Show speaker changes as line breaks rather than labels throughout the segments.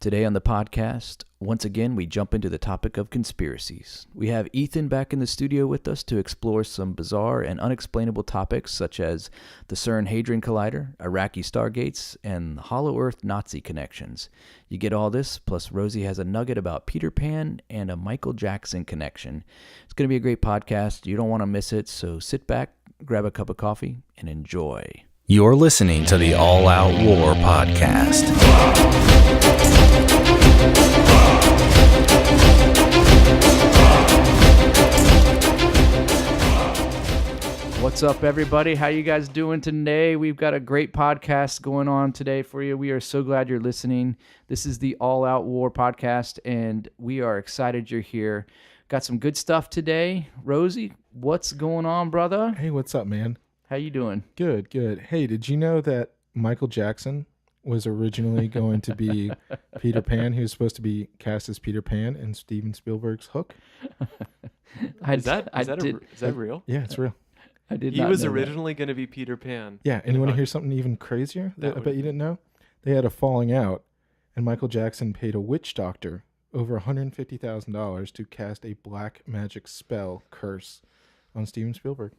Today on the podcast, once again, we jump into the topic of conspiracies. We have Ethan back in the studio with us to explore some bizarre and unexplainable topics such as the Cern Hadron Collider, Iraqi Stargates, and Hollow Earth Nazi connections. You get all this, plus Rosie has a nugget about Peter Pan and a Michael Jackson connection. It's going to be a great podcast. You don't want to miss it, so sit back, grab a cup of coffee, and enjoy.
You're listening to the All Out War podcast.
What's up, everybody? How you guys doing today? We've got a great podcast going on today for you. We are so glad you're listening. This is the All Out War podcast, and we are excited you're here. Got some good stuff today. Rosie, what's going on, brother?
Hey, what's up, man?
How you doing?
Good. Hey, did you know that Michael Jackson was originally going to be Peter Pan? He was supposed to be cast as Peter Pan in Steven Spielberg's Hook.
Is that real?
Yeah, it's real.
I did.
He
not
was
know
originally going to be Peter Pan.
Yeah, and you want to hear something even crazier that I bet you didn't know? They had a falling out, and Michael Jackson paid a witch doctor over $150,000 to cast a black magic spell curse on Steven Spielberg.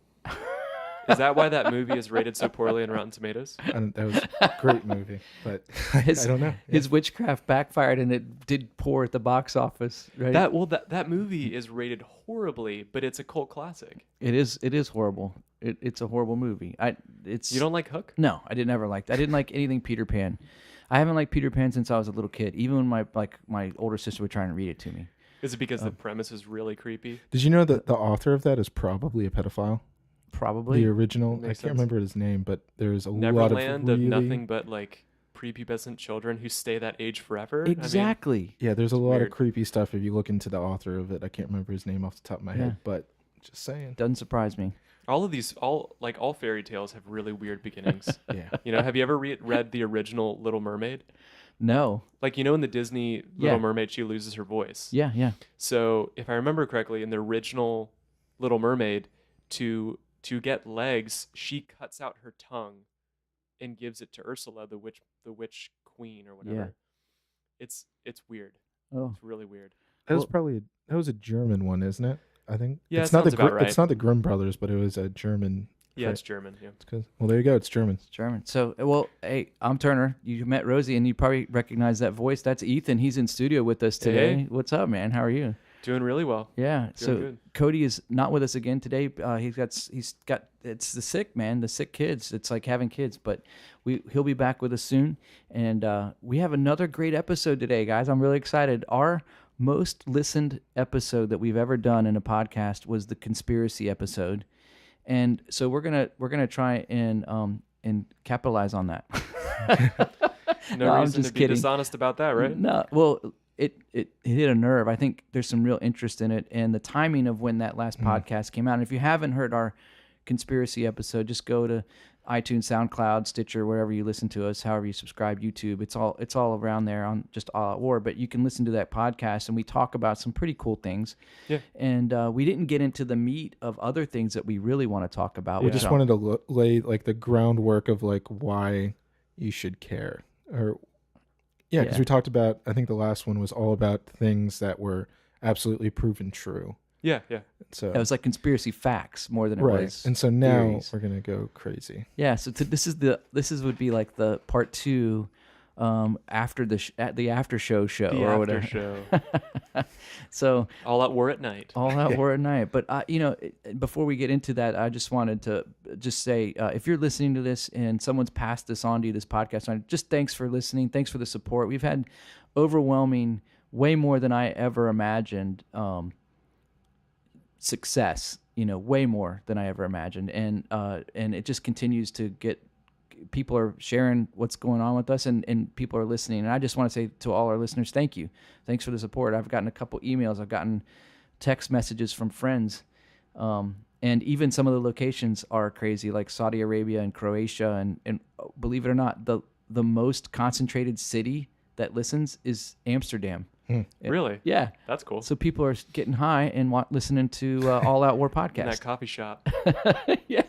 Is that why that movie is rated so poorly on Rotten Tomatoes?
And that was a great movie, but I don't know.
His witchcraft backfired, and it did poor at the box office. Right?
That movie is rated horribly, but it's a cult classic.
It is horrible. It's a horrible movie. You
don't like Hook?
No, I never liked. I didn't like anything Peter Pan. I haven't liked Peter Pan since I was a little kid. Even when my older sister would try and read it to me.
Is it because the premise is really creepy?
Did you know that the author of that is probably a pedophile?
Probably.
The original, I can't remember his name, but there's a lot of
Neverland of nothing but like prepubescent children who stay that age forever.
Exactly.
Yeah, there's a lot
weird.
of creepy stuff if you look into the author of it. I can't remember his name off the top of my head, but just saying.
Doesn't surprise me.
All of these, all fairy tales have really weird beginnings.
Yeah.
Have you ever read the original Little Mermaid?
No.
In the Disney Little Mermaid, she loses her voice.
Yeah.
So if I remember correctly, in the original Little Mermaid, to get legs, she cuts out her tongue and gives it to Ursula, the witch queen or whatever. Yeah. It's weird.
Oh.
It's really weird.
That was a German one, isn't it? I think.
Yeah,
it's not
right.
It's not the Grimm brothers, but it was a German.
Yeah, it's German. Yeah.
Well, there you go. It's German.
It's German. So, hey, I'm Turner. You met Rosie, and you probably recognize that voice. That's Ethan. He's in studio with us today.
Hey.
What's up, man? How are you?
Doing really well.
Yeah.
Doing good.
Cody is not with us again today. He's got it's the sick kids. It's like having kids, but he'll be back with us soon. And we have another great episode today, guys. I'm really excited. Our most listened episode that we've ever done in a podcast was the conspiracy episode. And so we're gonna try and capitalize on that.
No reason to be dishonest about that, right?
No, well, it hit a nerve. I think there's some real interest in it, and the timing of when that last podcast came out. And if you haven't heard our conspiracy episode, just go to iTunes, SoundCloud, Stitcher, wherever you listen to us, however you subscribe, YouTube. It's all around there on just All Out War. But you can listen to that podcast, and we talk about some pretty cool things.
Yeah.
And we didn't get into the meat of other things that we really want to talk about.
We just wanted to lay the groundwork of why you should care, because we talked about. I think the last one was all about things that were absolutely proven true.
Yeah.
So
it was like conspiracy facts more than it was.
And so now
theories.
we're gonna go crazy.
Yeah. So this would be like the part 2 after the after show or whatever.
Show.
So
All Out War at night.
All Out War at night. But before we get into that, I just wanted to say, if you're listening to this and someone's passed this on to you, this podcast, just thanks for listening. Thanks for the support. We've had overwhelming, way more than I ever imagined. Success, way more than I ever imagined, and it just continues to get. People are sharing what's going on with us, and people are listening. And I just want to say to all our listeners, thank you. Thanks for the support. I've gotten a couple emails. I've gotten text messages from friends, and even some of the locations are crazy, like Saudi Arabia and Croatia, and believe it or not, the most concentrated city that listens is Amsterdam.
Really?
Yeah.
That's cool.
So people are getting high and listening to All Out War podcast.
In that coffee shop.
Yeah,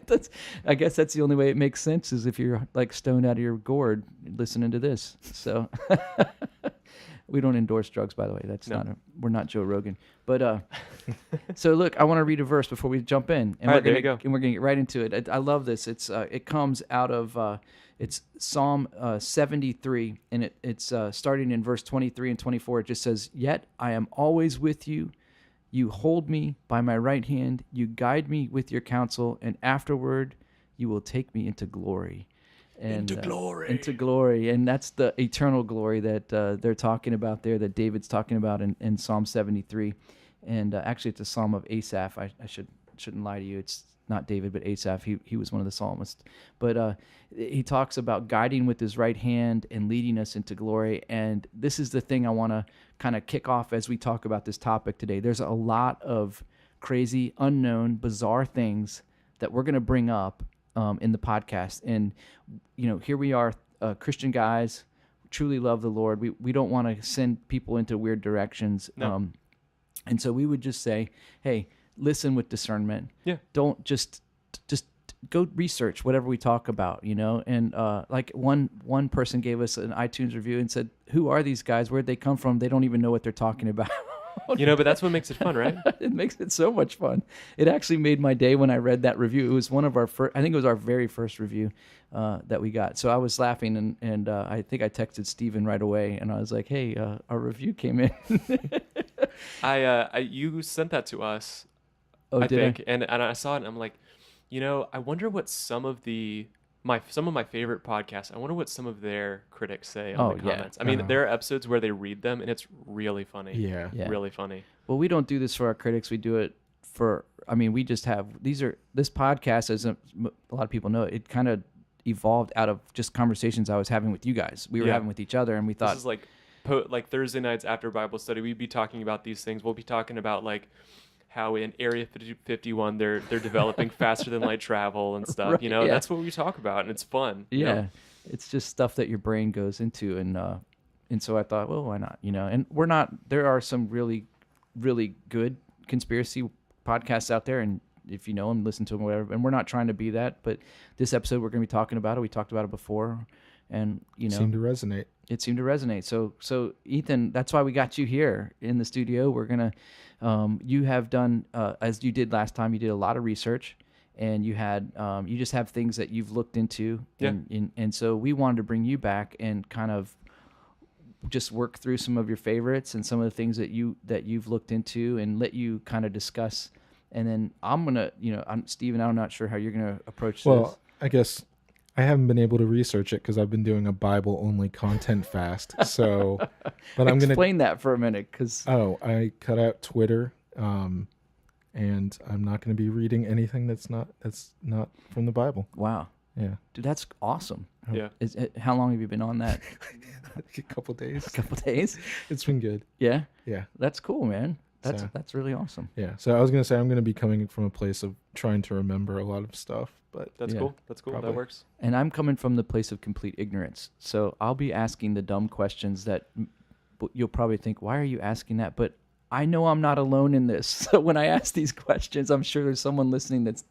I guess that's the only way it makes sense is if you're stoned out of your gourd listening to this. So We don't endorse drugs, by the way. That's
No.
we're not Joe Rogan. But so look, I want to read a verse before we jump in, and
All right, there you go.
And we're gonna get right into it. I love this. It comes out of it's Psalm 73, and it's starting in verse 23 and 24. It just says, "Yet I am always with you. You hold me by my right hand. You guide me with your counsel, and afterward you will take me into glory." And, into glory, and that's the eternal glory that they're talking about there, that David's talking about in Psalm 73, and actually it's a Psalm of Asaph. I shouldn't lie to you, it's not David but Asaph. He was one of the psalmists, but he talks about guiding with his right hand and leading us into glory. And this is the thing I want to kind of kick off as we talk about this topic today. There's a lot of crazy, unknown, bizarre things that we're going to bring up in the podcast. And, here we are, Christian guys, truly love the Lord. We don't want to send people into weird directions.
No.
And so we would just say, hey, listen with discernment.
Yeah.
Don't just go research whatever we talk about, And like one person gave us an iTunes review and said, who are these guys? Where'd they come from? They don't even know what they're talking about.
But that's what makes it fun, right?
It makes it so much fun. It actually made my day when I read that review. It was one of our first, I think it was our very first review that we got. So I was laughing, and I think I texted Steven right away, and I was like, hey, our review came in.
You sent that to us,
Oh,
I
did
think, and I saw it, and I'm like, I wonder what some of my favorite podcasts, I wonder what some of their critics say on the comments. I mean, there are episodes where they read them, and it's really funny.
Yeah.
Really funny.
Well, we don't do this for our critics. We do it we just have, this podcast, as a lot of people know, it kind of evolved out of just conversations I was having with you guys. We were having with each other, and we thought,
this is like Thursday nights after Bible study, we'd be talking about these things. We'll be talking about how in Area 51 they're developing faster than light travel and stuff.
Right, yeah.
That's what we talk about, and it's fun.
Yeah, it's just stuff that your brain goes into, and so I thought, well, why not? And we're not. There are some really, really good conspiracy podcasts out there, and if you know them, listen to them, whatever. And we're not trying to be that, but this episode we're going to be talking about it. We talked about it before, and
Seemed to resonate.
It seemed to resonate. So Ethan, that's why we got you here in the studio. We're gonna, you have done as you did last time. You did a lot of research, and you just have things that you've looked into, and so we wanted to bring you back and kind of just work through some of your favorites and some of the things that you've looked into, and let you kind of discuss. And then I'm gonna, I'm Steven. I'm not sure how you're gonna approach this.
Well, I guess I haven't been able to research it because I've been doing a Bible-only content fast. So, but I'm gonna
explain that for a minute, because
I cut out Twitter, and I'm not going to be reading anything that's not from the Bible.
Wow,
Yeah,
dude, that's awesome.
Yeah.
How long have you been on that?
a couple days.
A couple days.
It's been good.
Yeah,
Yeah,
that's cool, man.
So-
That's really awesome.
yeah. So I was going to say I'm going to be coming from a place of trying to remember a lot of stuff, but
That's
Yeah,
cool. That's cool.
probably.
That works.
And I'm coming from the place of complete ignorance, so I'll be asking the dumb questions that you'll probably think, "Why are you asking that?" But I know I'm not alone in this. So when I ask these questions, I'm sure there's someone listening that's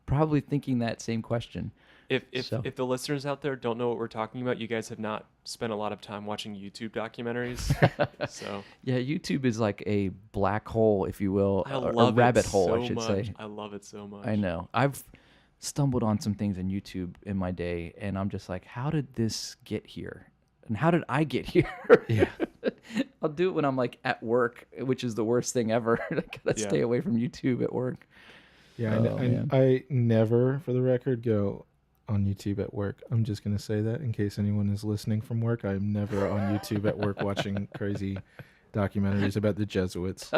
probably thinking that same question.
If
So-
the listeners out there don't know what we're talking about, you guys have not spent a lot of time watching YouTube documentaries. So
Yeah, YouTube is like a black hole, if you will,
I
or
love
a rabbit
it
hole,
so
I should
much.
say.
I love it so much.
I know. I've stumbled on some things on YouTube in my day, and I'm just like, how did this get here? And how did I get here?
Yeah.
I'll do it when I'm like at work, which is the worst thing ever. I gotta
Yeah.
stay away from YouTube at work.
yeah.
Oh, man.
I never, for the record, go on YouTube at work. I'm just going to say that in case anyone is listening from work. I'm never on YouTube at work watching crazy documentaries about the Jesuits.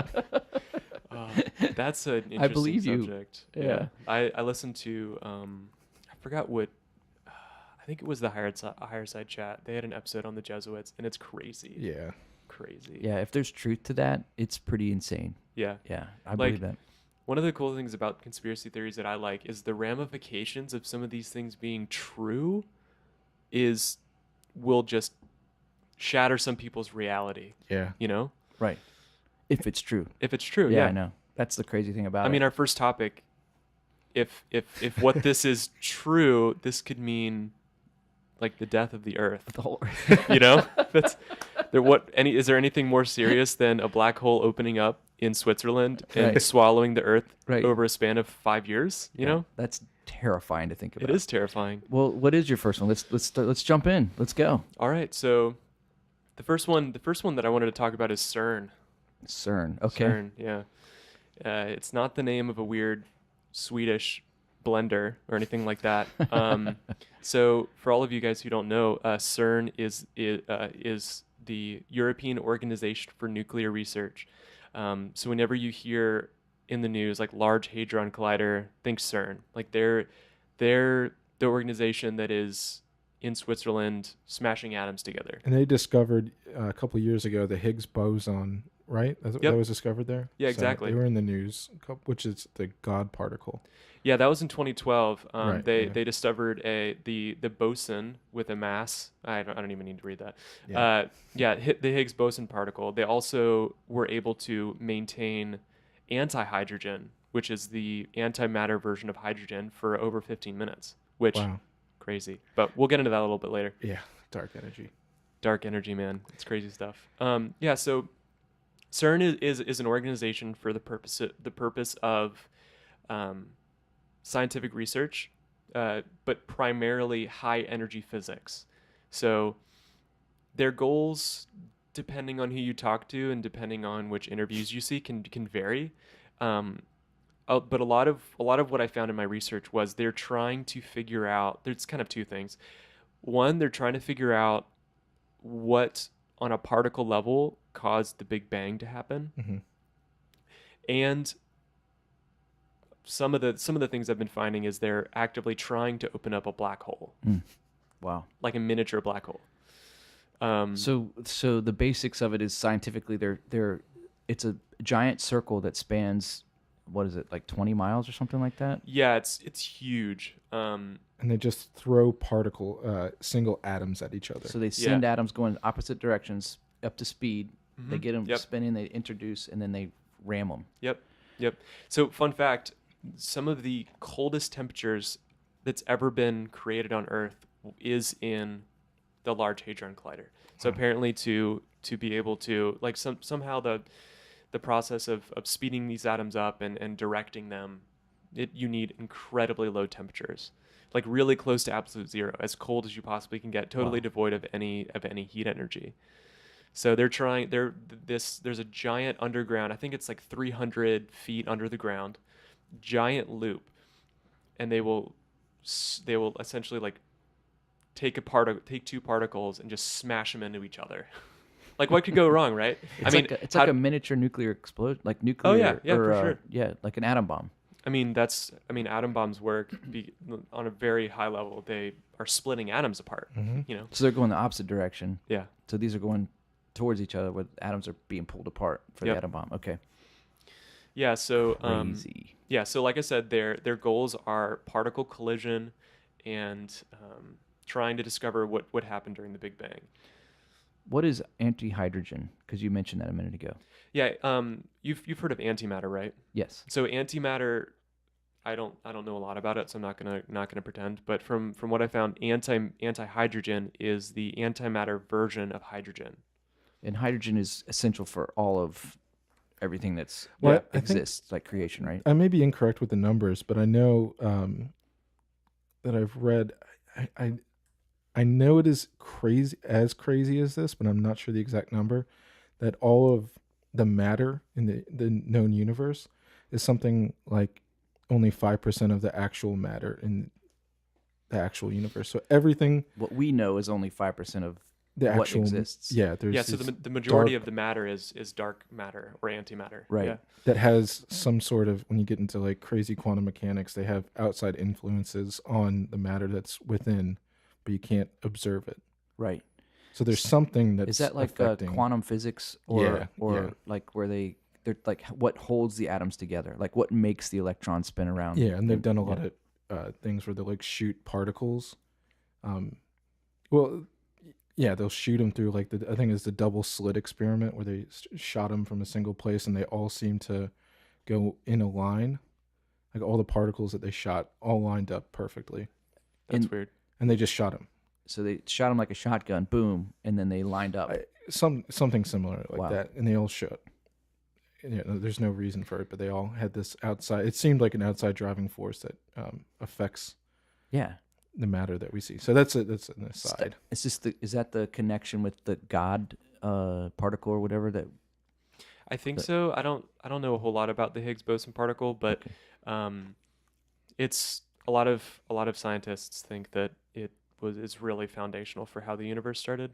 That's an interesting
I believe you.
subject.
Yeah.
I listened to I forgot what I think it was the higher side chat. They had an episode on the Jesuits, and it's crazy.
Yeah.
Crazy.
Yeah, if there's truth to that, it's pretty insane.
Yeah.
Yeah, I
Like,
believe that.
One of the cool things about conspiracy theories that I like is the ramifications of some of these things being true will just shatter some people's reality,
Yeah.
Right. If it's true.
if it's true.
Yeah, I know. That's the crazy thing about it.
I mean, our first topic, if what this is true, this could mean like the death of the earth.
the whole
You know, that's Is there anything more serious than a black hole opening up in Switzerland and swallowing the Earth over a span of 5 years? You know,
that's terrifying to think about.
It is terrifying.
Well, what is your first one? Let's jump in. Let's go.
All right. So, the first one that I wanted to talk about is Cern.
Cern. Okay.
Cern. Yeah. It's not the name of a weird Swedish blender or anything like that. So, for all of you guys who don't know, Cern is the European Organization for Nuclear Research. So whenever you hear in the news like Large Hadron Collider, think CERN. Like they're the organization that is in Switzerland smashing atoms together.
And they discovered a couple of years ago the Higgs boson, right? That was discovered there?
Yeah,
So
exactly.
they were in the news, which is the God particle.
Yeah, that was in 2012. They discovered the boson with a mass. I don't even need to read that. Hit the Higgs boson particle. They also were able to maintain anti-hydrogen, which is the antimatter version of hydrogen, for over 15 minutes. Which crazy. But we'll get into that a little bit later.
Yeah, dark energy.
Dark energy, man. It's crazy stuff. So CERN is an organization for the purpose of scientific research, but primarily high energy physics. So their goals, depending on who you talk to and depending on which interviews you see, can vary. But a lot of what I found in my research was they're trying to figure out. There's kind of two things. One, they're trying to figure out what on a particle level caused the Big Bang to happen, and some of the things I've been finding is they're actively trying to open up a black hole.
Wow. Like
a miniature black hole.
So the basics of it is scientifically it's a giant circle that spans, what is it, like 20 miles or something like that?
Yeah, it's huge.
And they just throw single atoms at each other.
So they send atoms going opposite directions up to speed. They get them spinning, they introduce, and then they ram them.
Yep. So fun fact, some of the coldest temperatures that's ever been created on Earth is in the Large Hadron Collider. So apparently to be able to, like, somehow the process of speeding these atoms up and directing them, you need incredibly low temperatures, like really close to absolute zero, as cold as you possibly can get, totally devoid of any heat energy. So there's a giant underground, I think it's like 300 feet under the ground, giant loop, and they will essentially like take two particles and just smash them into each other. Like, what could go wrong, right?
It's like a miniature nuclear explosion, like nuclear.
Oh yeah, for sure.
Yeah, like an atom bomb.
Atom bombs work on a very high level. They are splitting atoms apart. You know,
so they're going the opposite direction.
Yeah.
So these are going towards each other, where atoms are being pulled apart for the atom bomb. Okay.
Yeah. So
crazy.
So like I said, their goals are particle collision and trying to discover what happened during the Big Bang.
What is anti-hydrogen? Because you mentioned that a minute ago.
Yeah. You've heard of antimatter, right?
Yes.
So antimatter, I don't know a lot about it, so I'm not gonna pretend. But from what I found, anti-hydrogen is the antimatter version of hydrogen.
And hydrogen is essential for all of everything that exists, like creation, right?
I may be incorrect with the numbers, but I know that I've read. I know it is crazy as this, but I'm not sure the exact number. That all of the matter in the known universe is something like only 5% of the actual matter in the actual universe. So everything,
what we know, is only 5% of
what
actual exists.
Yeah,
so the majority of the matter is dark matter or antimatter.
Right.
Yeah.
That has some sort of, when you get into like crazy quantum mechanics, they have outside influences on the matter that's within, but you can't observe it.
Right.
So there's something that's
is that like quantum physics or like where they're like what holds the atoms together, like what makes the electron spin around?
Yeah, and they've done a lot of things where they like shoot particles. They'll shoot them through like I think it's the double slit experiment where they shot them from a single place and they all seem to go in a line, like all the particles that they shot all lined up perfectly.
That's weird.
And they just shot him.
So they shot him like a shotgun, boom, and then they lined up.
something similar like
Wow.
that, and they all showed. There's no reason for it, but they all had this outside. It seemed like an outside driving force that affects
Yeah.
the matter that we see. So that's an aside.
It's just is that the connection with the God particle or whatever that?
I think so. I don't know a whole lot about the Higgs boson particle, but it's a lot of scientists think that it's really foundational for how the universe started.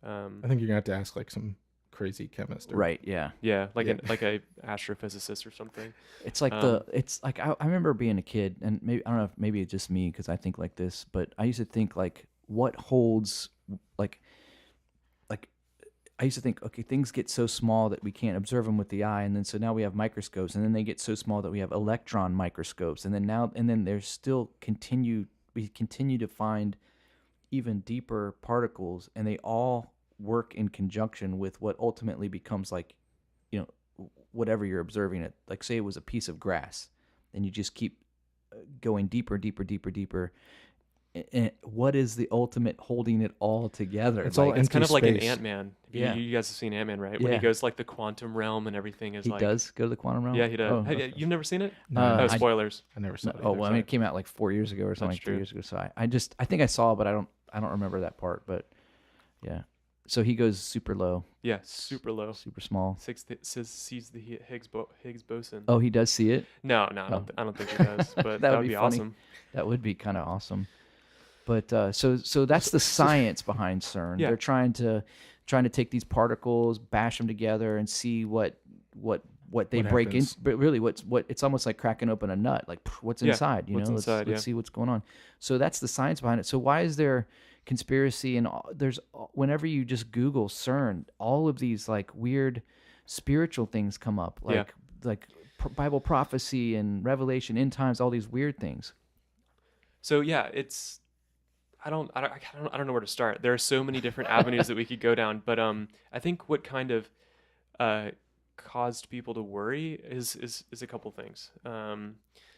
I think you're gonna have to ask like some crazy chemist.
Right. Yeah.
Yeah, like a astrophysicist or something.
It's like I remember being a kid, and maybe I don't know if maybe it's just me because I think like this, but I used to think like what holds like I used to think, okay, things get so small that we can't observe them with the eye, and then so now we have microscopes, and then they get so small that we have electron microscopes, and then there's still we continue to find even deeper particles, and they all work in conjunction with what ultimately becomes like, whatever you're observing it. Like say it was a piece of grass, and you just keep going deeper, and what is the ultimate holding it all together?
It's
It's kind of
empty
like an
space.
Ant-Man.
Yeah.
You guys have seen Ant-Man, right? When he
Yeah.
goes like the quantum realm and everything is
He
like.
does go to the quantum realm.
Yeah, he does.
Oh,
Hey,
okay.
you've never seen it?
No,
Oh, spoilers.
I never saw it.
Oh
either,
well, I mean, it came out like 4 years ago or something,
That's
like 3
true.
years ago. So I think I saw it, but I don't remember that part. But yeah, so he goes super low,
Yeah, super low.
super small.
Sees the Higgs boson.
Oh, he does see it.
No,
Oh.
I don't think he does. But
That
that
would
would
be
be
funny.
awesome.
That would be kind of awesome. But so that's the science behind CERN.
Yeah.
They're trying to take these particles, bash them together, and see what they
What
break in.
happens.
But really, what it's almost like cracking open a nut. Like what's
Yeah,
inside?
what's inside,
Let's
yeah.
see what's going on. So that's the science behind it. So why is there conspiracy and there's whenever you just Google CERN, all of these like weird spiritual things come up, like Bible prophecy and Revelation, end times, all these weird things.
So yeah, it's I don't know where to start. There are so many different avenues that we could go down, but I think what kind of caused people to worry is a couple things.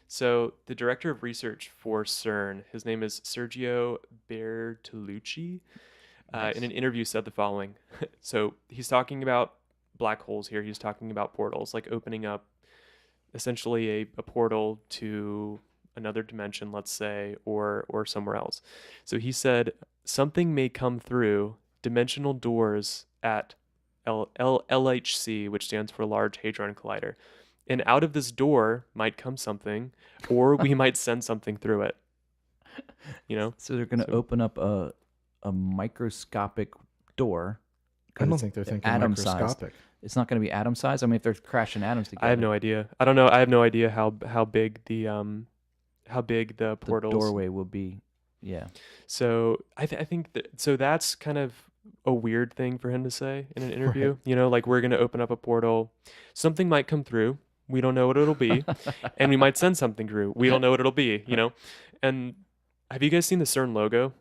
So the director of research for CERN, his name is Sergio Bertolucci, in an interview said the following. So he's talking about black holes here. He's talking about portals, like opening up essentially a portal to another dimension, let's say, or somewhere else. So he said something may come through dimensional doors at LHC, which stands for Large Hadron Collider. And out of this door might come something, or we might send something through it.
So they're going to open up a microscopic door.
I don't think they're thinking
atom-sized.
microscopic.
It's not going to be atom size. I mean, if they're crashing atoms together,
I have no idea. I don't know. I have no idea how big the
the
portals.
doorway will be. Yeah.
So I think so that's kind of a weird thing for him to say in an interview. Like we're going to open up a portal, something might come through. We don't know what it'll be, and we might send something through. We don't know what it'll be. And have you guys seen the CERN logo?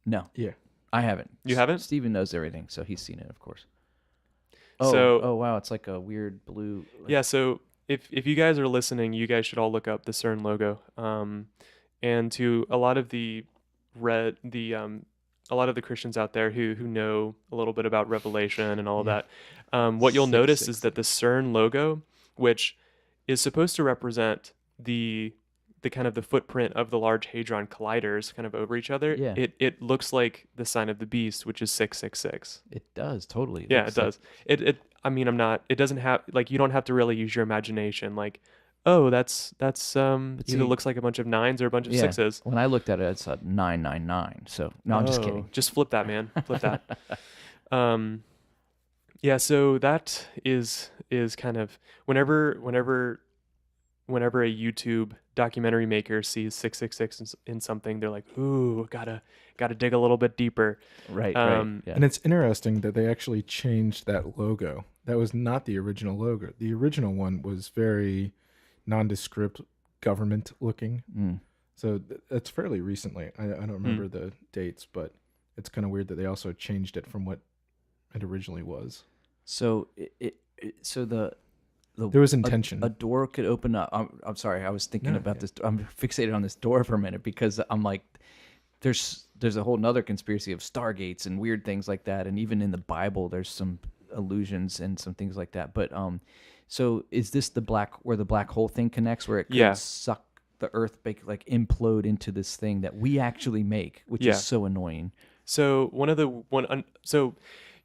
No.
Yeah.
I haven't.
You haven't?
Steven knows everything, so he's seen it, of course.
So-
wow, it's like a weird blue.
Yeah. So if you guys are listening, you guys should all look up the CERN logo. And to a lot of the a lot of the Christians out there who know a little bit about Revelation and all of that, what you'll notice is that the CERN logo, which is supposed to represent the kind of the footprint of the Large Hadron Colliders kind of over each other,
Yeah.
it looks like the sign of the beast, which is 666.
It does totally.
Yeah, it
looks like-
does. I mean, it doesn't have, like, you don't have to really use your imagination. Like, oh, that's either
see-
looks like a bunch of nines or a bunch of sixes.
When I looked at it, it's a 999. So no, I'm just
Oh,
kidding.
Just flip that, man. Flip that. Yeah. So that is kind of whenever a YouTube documentary maker sees 666 in something, they're like, ooh, gotta dig a little bit deeper.
Right.
Um,
Yeah.
And it's interesting that they actually changed that logo. That was not the original logo. The original one was very nondescript, government looking.
Mm.
So it's fairly recently. I don't remember the dates, but it's kind of weird that they also changed it from what it originally was.
So so the
There was intention.
A door could open up. I'm sorry. I was thinking
No,
about
yeah.
this. I'm fixated on this door for a minute because I'm like, there's a whole nother conspiracy of Stargates and weird things like that, and even in the Bible there's some allusions and some things like that. But so is this where the black hole thing connects, where it could suck the Earth, like implode into this thing that we actually make, which is so annoying.
So so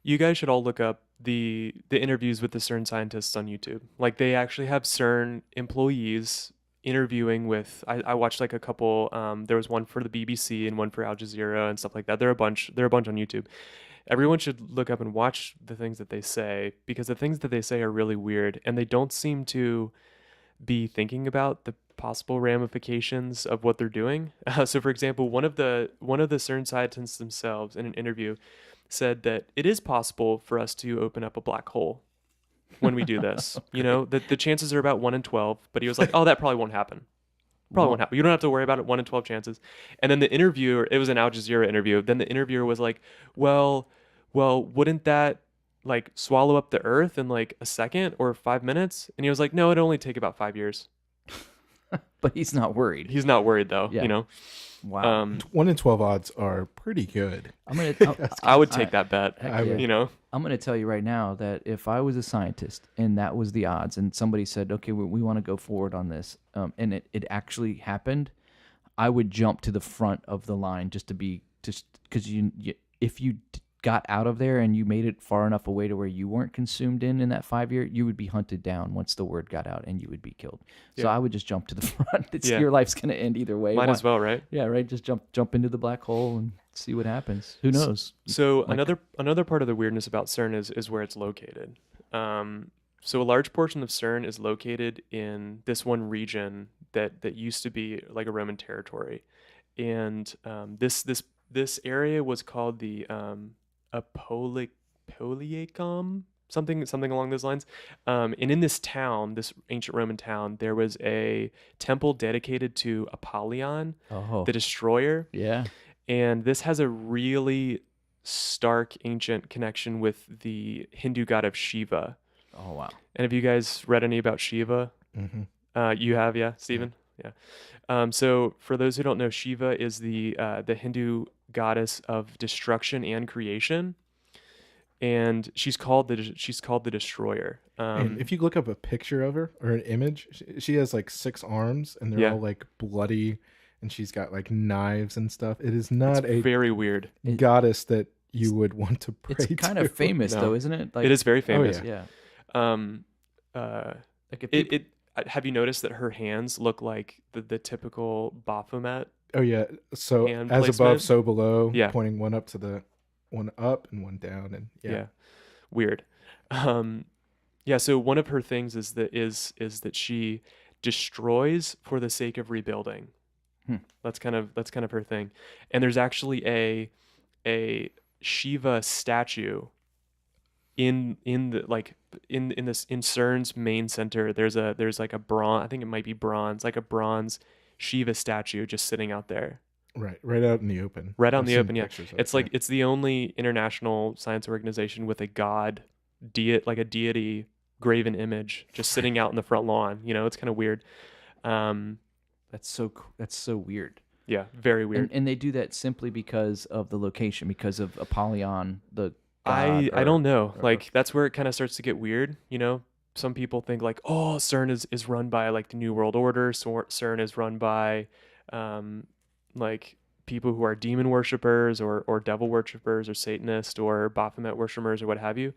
you guys should all look up the interviews with the CERN scientists on YouTube. Like, they actually have CERN employees interviewing with. I watched like a couple. There was one for the BBC and one for Al Jazeera and stuff like that. There are a bunch on YouTube. Everyone should look up and watch the things that they say, because the things that they say are really weird, and they don't seem to be thinking about the possible ramifications of what they're doing. So, for example, one of the CERN scientists themselves in an interview said that it is possible for us to open up a black hole when we do this. Okay. You know, the chances are about 1 in 12, but he was like, oh, that probably won't happen. Probably won't happen. You don't have to worry about it. 1 in 12 chances. And then the interviewer, it was an Al Jazeera interview. Then the interviewer was like, well, wouldn't that like swallow up the Earth in like a second or 5 minutes? And he was like, no, it'd only take about 5 years.
But he's not worried.
He's not worried though. Yeah. You know.
Wow.
1 in 12 odds are pretty good.
I would take that bet. You know.
I'm going to tell you right now that if I was a scientist and that was the odds, and somebody said, okay, we want to go forward on this, and it actually happened, I would jump to the front of the line just because if you got out of there and you made it far enough away to where you weren't consumed in that 5 year, you would be hunted down once the word got out and you would be killed. So I would just jump to the front. Your life's going to end either way.
Might as well, right?
Yeah, right. Just jump into the black hole and see what happens. Who knows?
So another part of the weirdness about CERN is where it's located. So a large portion of CERN is located in this one region that used to be like a Roman territory, and this area was called the Apolycom, something along those lines. And in this town, this ancient Roman town, there was a temple dedicated to Apollyon, the destroyer.
Yeah.
And this has a really stark ancient connection with the Hindu god of Shiva.
Oh, wow.
And have you guys read any about Shiva?
Mm-hmm.
You have, yeah, Stephen? Yeah. So for those who don't know, Shiva is the Hindu goddess of destruction and creation, and she's called the destroyer.
And if you look up a picture of her or an image, she has like 6 arms, and they're all like bloody, and she's got like knives and stuff. It is not
very weird
goddess that you would want to pray to.
It's kind of famous though, isn't it?
Like, it is very famous.
Oh,
yeah. Like have you noticed that her hands look like the typical Baphomet?
Oh yeah. So
hand
as
placement?
above, so below.
Yeah.
Pointing one up and one down, and yeah.
Weird. So one of her things is that she destroys for the sake of rebuilding. That's kind of her thing. And there's actually a Shiva statue in CERN's main center. There's like a bronze, I think it might be bronze, like a bronze Shiva statue just sitting out there.
Right out in the open.
Right out in the open, yeah. It's like it's the only international science organization with a like a deity graven image just sitting out in the front lawn. You know, it's kind of weird.
That's so weird.
Yeah, very weird.
And they do that simply because of the location, because of Apollyon, the god.
I don't know. Like, that's where it kind of starts to get weird. You know, some people think like, oh, CERN is run by like the New World Order. CERN is run by like people who are demon worshippers or devil worshippers or Satanists or Baphomet worshippers or what have you.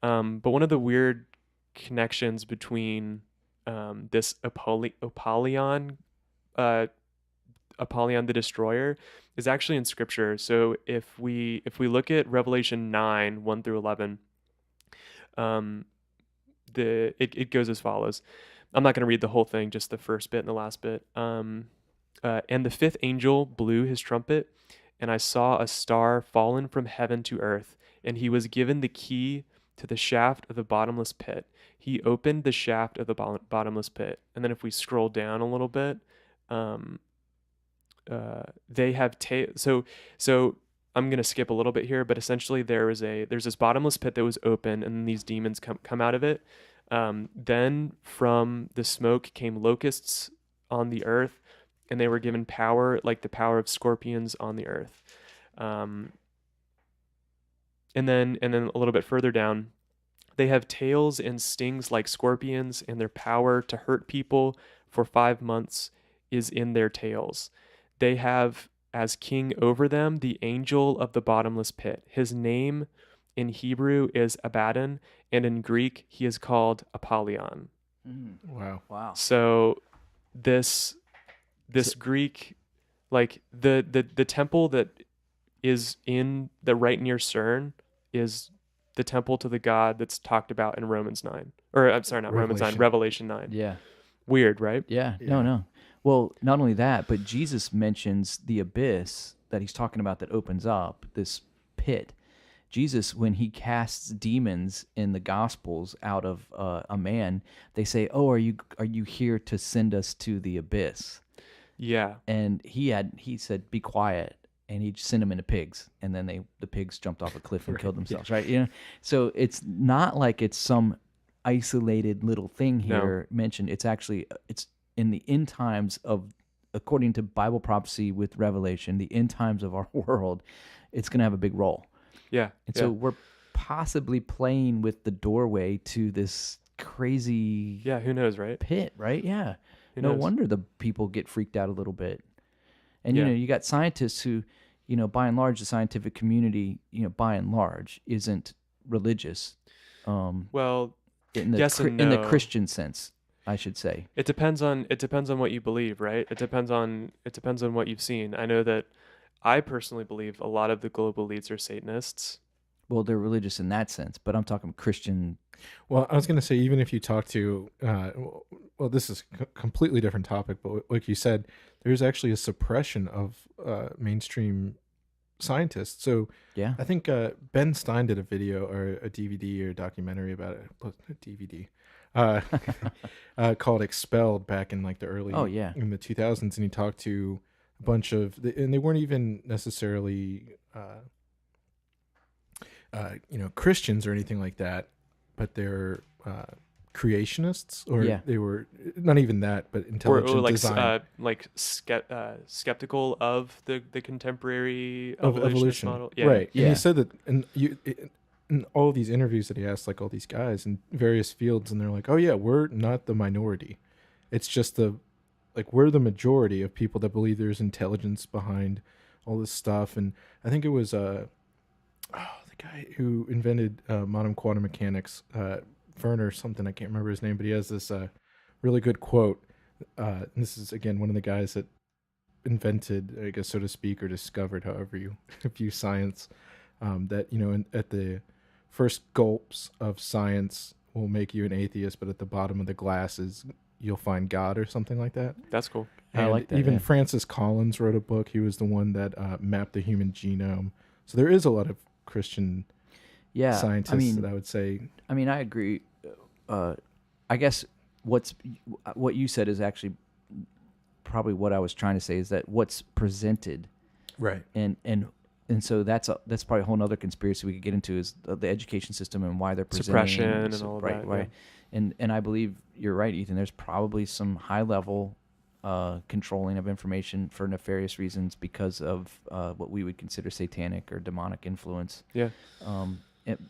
But one of the weird connections between this Apollyon the Destroyer is actually in Scripture. So if we look at Revelation 9, 1 through 11, it goes as follows. I'm not going to read the whole thing, just the first bit and the last bit. And the 5th angel blew his trumpet, and I saw a star fallen from heaven to earth, and he was given the key to the shaft of the bottomless pit. He opened the shaft of the bottomless pit. And then if we scroll down a little bit, they have so I'm gonna skip a little bit here, but essentially there's this bottomless pit that was open, and these demons come out of it. Then from the smoke came locusts on the earth, and they were given power like the power of scorpions on the earth. And then a little bit further down, they have tails and stings like scorpions, and their power to hurt people for 5 months is in their tails. They have as king over them the angel of the bottomless pit. His name in Hebrew is Abaddon, and in Greek he is called Apollyon.
Wow.
So this Greek, like the temple that is in the right near Cern is the temple to the God that's talked about in Romans 9. Or I'm sorry, not Romans 9, Revelation 9.
Yeah.
Weird, right?
Yeah. No. Well, not only that, but Jesus mentions the abyss that he's talking about that opens up, this pit. Jesus, when he casts demons in the Gospels out of a man, they say, "Oh, are you here to send us to the abyss?"
Yeah.
And he said, "Be quiet," and he'd send them into pigs, and then the pigs jumped off a cliff and killed themselves, right? You know, so it's not like it's some isolated little thing here mentioned. It's actually it's in the end times of, according to Bible prophecy with Revelation, the end times of our world. It's going to have a big role.
Yeah.
And so we're possibly playing with the doorway to this crazy
who knows, right?
pit, right? Yeah.
Who
No
knows?
wonder the people get freaked out a little bit. And, you know, you got scientists who, you know, by and large, the scientific community, you know, by and large, isn't religious.
Well,
in the
yes and
in the
no.
Christian sense, I should say.
It depends on what you believe, right? It depends on what you've seen. I know that I personally believe a lot of the global elites are Satanists.
Well, they're religious in that sense, but I'm talking Christian.
Well, I was going to say, even if you talk to, well, this is a completely different topic, but like you said, there's actually a suppression of mainstream scientists. So
Yeah.
I think Ben Stein did a video or a DVD or a documentary about it, a DVD, called Expelled back in like the early, in the 2000s. And he talked to a bunch of, and they weren't even necessarily, Christians or anything like that, but they're creationists, or they were not even that, but intelligent
or like
design.
Skeptical of the contemporary
Of
evolutionist
evolution,
model.
right?
Yeah.
And he said that, in all these interviews that he asked, like all these guys in various fields, and they're like, "Oh yeah, we're not the minority. It's just we're the majority of people that believe there's intelligence behind all this stuff." And I think it was the guy who invented modern quantum mechanics, Werner something, I can't remember his name, but he has this really good quote. And this is, again, one of the guys that invented, I guess, so to speak, or discovered, however you view science, that, you know, at the first gulps of science will make you an atheist, but at the bottom of the glass you'll find God, or something like that.
That's cool.
And
I like that.
even Francis Collins wrote a book. He was the one that mapped the human genome. So there is a lot of Christian scientists that I would say.
I mean, I agree. I guess what you said is actually probably what I was trying to say, is that what's presented,
right?
And so that's probably a whole other conspiracy we could get into, is the education system and why they're presenting
suppression and all of
right,
that.
right.
Yeah.
And I believe you're right, Ethan. There's probably some high level controlling of information for nefarious reasons because of what we would consider satanic or demonic influence.
Yeah.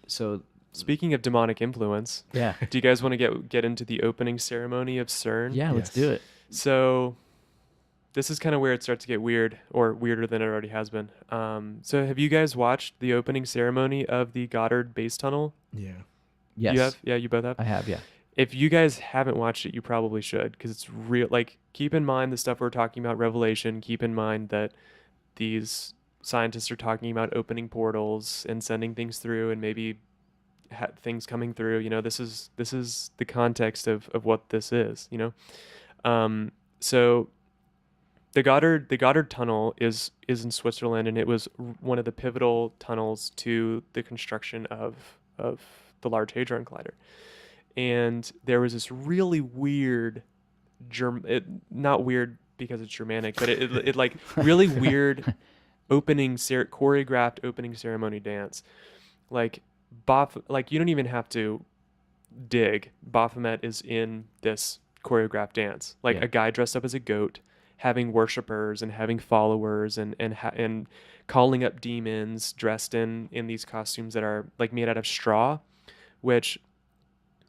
So
speaking of demonic influence, do you guys want to get into the opening ceremony of Cern?
Yeah, let's do it.
So this is kind of where it starts to get weird, or weirder than it already has been. So have you guys watched the opening ceremony of the Goddard Base Tunnel?
Yeah.
Yes.
You have? Yeah, you both have?
I have, yeah.
If you guys haven't watched it, you probably should, because it's real. Like, keep in mind the stuff we're talking about, Revelation. Keep in mind that these scientists are talking about opening portals and sending things through, and maybe things coming through. You know, this is the context of what this is. You know, so the Goddard Tunnel is in Switzerland, and it was one of the pivotal tunnels to the construction of the Large Hadron Collider. And there was this really weird, not weird because it's Germanic, but it like really weird choreographed opening ceremony dance. Like you don't even have to dig. Baphomet is in this choreographed dance. Like a guy dressed up as a goat having worshipers and having followers and calling up demons dressed in these costumes that are like made out of straw, which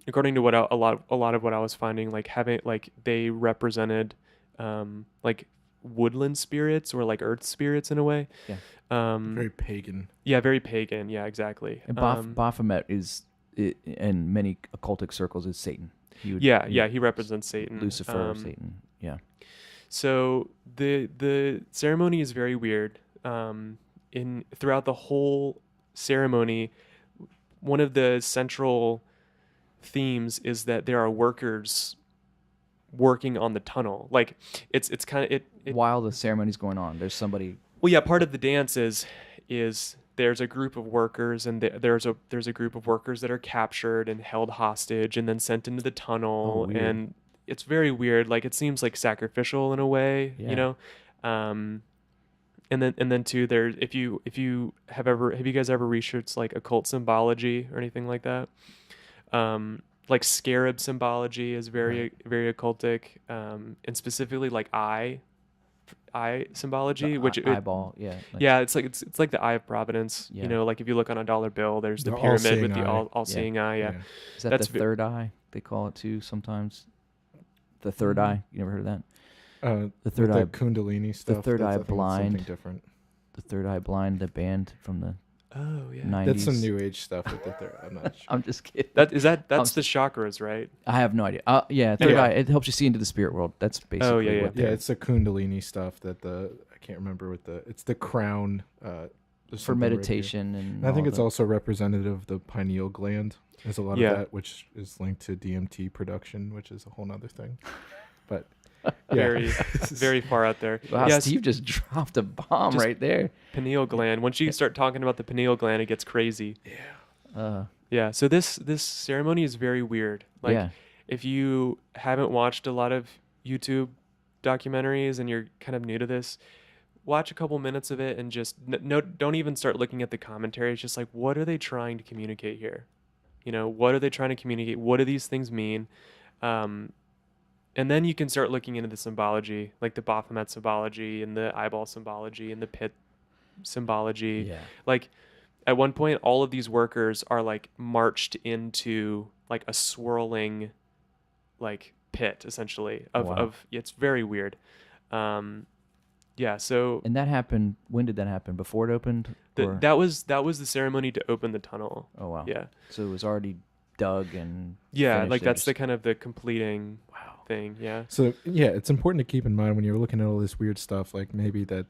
according to what a lot of what I was finding, like having like they represented like woodland spirits or like earth spirits in a way.
Yeah.
Very pagan.
Yeah, very pagan. Yeah, exactly.
And Baphomet is, in many occultic circles, is Satan. He
represents Satan.
Lucifer, Satan. Yeah.
So the ceremony is very weird. Throughout the whole ceremony, one of the central themes is that there are workers working on the tunnel. Like it's kind of it
while the ceremony's going on, there's somebody.
Well, yeah, part of the dance is there's a group of workers, and there's a group of workers that are captured and held hostage and then sent into the tunnel, and it's very weird. Like it seems like sacrificial in a way, you know. And then too, there if you have you guys ever researched like occult symbology or anything like that? Like scarab symbology is very occultic, and specifically like eye symbology, which
eyeball,
it's like the eye of providence. You know, like if you look on a dollar bill, there's the pyramid with the all-seeing eye. Yeah.
Is that the third eye? They call it too sometimes. The third eye. You never heard of that?
The third eye Kundalini stuff.
The third eye blind.
Something different.
The third eye blind. The band from the 90s.
That's some new age stuff with the third. I'm not sure.
I'm just kidding.
That's the chakras, right?
I have no idea. Third eye. It helps you see into the spirit world. That's basically what.
Yeah, it's the Kundalini stuff that I can't remember it's the crown.
For meditation and
I think it's also representative of the pineal gland. There's a lot of that, which is linked to DMT production, which is a whole nother thing. But very far out there.
Wow, Steve just dropped a bomb right there.
Pineal gland. Once you start talking about the pineal gland, it gets crazy. Yeah. So this ceremony is very weird. Like if you haven't watched a lot of YouTube documentaries and you're kind of new to this, watch a couple minutes of it and just don't even start looking at the commentary. It's just like, what are they trying to communicate here? You know, what are they trying to communicate? What do these things mean? And then you can start looking into the symbology, like the Baphomet symbology and the eyeball symbology and the pit symbology. Yeah. Like at one point, all of these workers are like marched into like a swirling like pit, essentially. Of it's very weird. So
and that happened. When did that happen? Before it opened?
That was the ceremony to open the tunnel.
Oh wow.
Yeah.
So it was already dug and
like that's the kind of the completing thing. Yeah.
So it's important to keep in mind when you're looking at all this weird stuff, like maybe that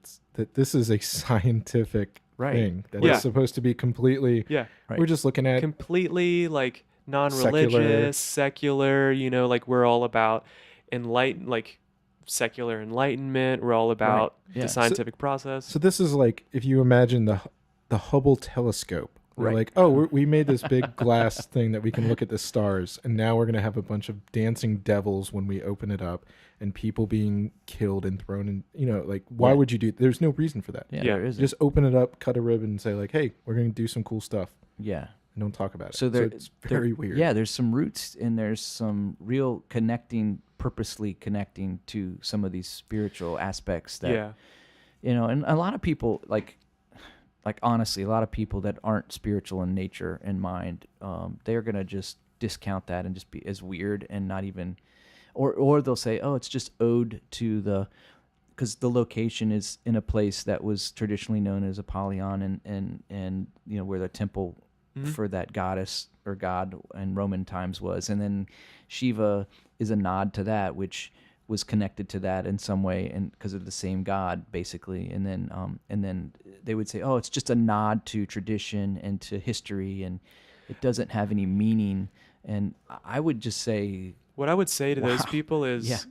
this is a scientific thing that is supposed to be completely. Yeah. Right. We're just looking at
completely like non-religious, secular. You know, like we're all about secular enlightenment. We're all about the scientific process.
So this is like if you imagine the Hubble telescope. We're like, we made this big glass thing that we can look at the stars, and now we're going to have a bunch of dancing devils when we open it up, and people being killed and thrown in, you know, like, why would you do there's no reason for that.
Yeah, there isn't.
Just open it up, cut a ribbon, and say, like, hey, we're going to do some cool stuff.
Yeah.
And don't talk about it.
So
it's very weird.
Yeah, there's some roots, and there's some real purposely connecting to some of these spiritual aspects that, you know, and a lot of people, like honestly, a lot of people that aren't spiritual in nature and mind, they're gonna just discount that and just be as weird and not even, or they'll say, oh, it's just ode to because the location is in a place that was traditionally known as Apollyon and you know where the temple for that goddess or god in Roman times was, and then Shiva is a nod to that, which was connected to that in some way, and because of the same god, basically. And then they would say, oh, it's just a nod to tradition and to history, and it doesn't have any meaning. And I would just say,
what I would say to those people is,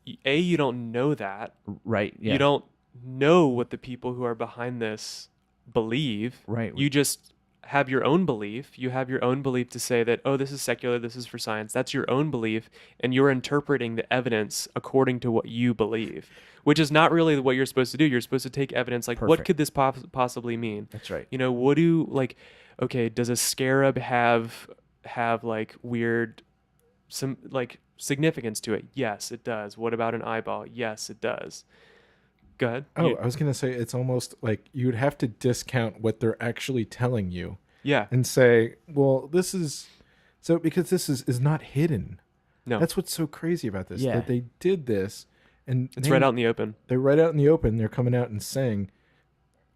you don't know that,
right? Yeah.
You don't know what the people who are behind this believe,
right?
You just have your own belief. You have your own belief to say that, oh, this is secular, this is for science. That's your own belief, and you're interpreting the evidence according to what you believe, which is not really what you're supposed to do. You're supposed to take evidence like, what could this possibly mean?
That's right.
You know, okay, does a scarab have like weird some like significance to it? Yes, it does. What about an eyeball? Yes, it does. Go ahead.
Oh, I was going to say it's almost like you would have to discount what they're actually telling you
Yeah.
and say, well, this is so because this is not hidden.
No.
That's what's so crazy about this.
Yeah.
That they did this and
It's right out in the open.
They're right out in the open. They're coming out and saying,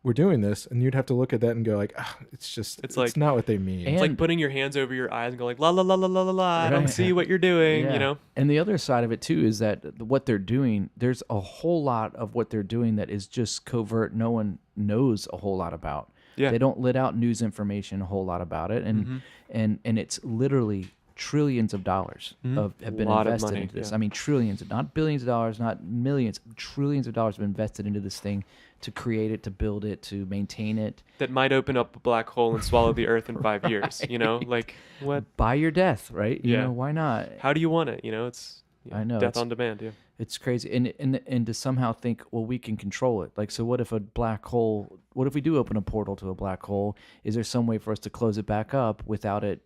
we're doing this, and you'd have to look at that and go like, it's
like-
not what they mean.
And-
It's like putting your hands over your eyes and going like, la la la la la la la. I don't
Right.
see what you're doing.
Yeah.
You know.
And the other side of it too is that what they're doing, there's a whole lot of what they're doing that is just covert. No one knows a whole lot about.
Yeah.
They don't let out news information a whole lot about it, and it's literally trillions of dollars have been
Lot of
invested
money,
into this.
yeah.
I mean, trillions, not billions of dollars, not millions, trillions of dollars have been invested into this thing to create it, to build it, to maintain it.
That might open up a black hole and swallow the Earth in 5 years. You know, like what?
By your death, right? You
Yeah.
know, why not?
How do you want it? You know, it's
I know,
death
it's-
on demand. Yeah.
It's crazy, and to somehow think, well, we can control it. Like, so what if a black hole? What if we do open a portal to a black hole? Is there some way for us to close it back up without it,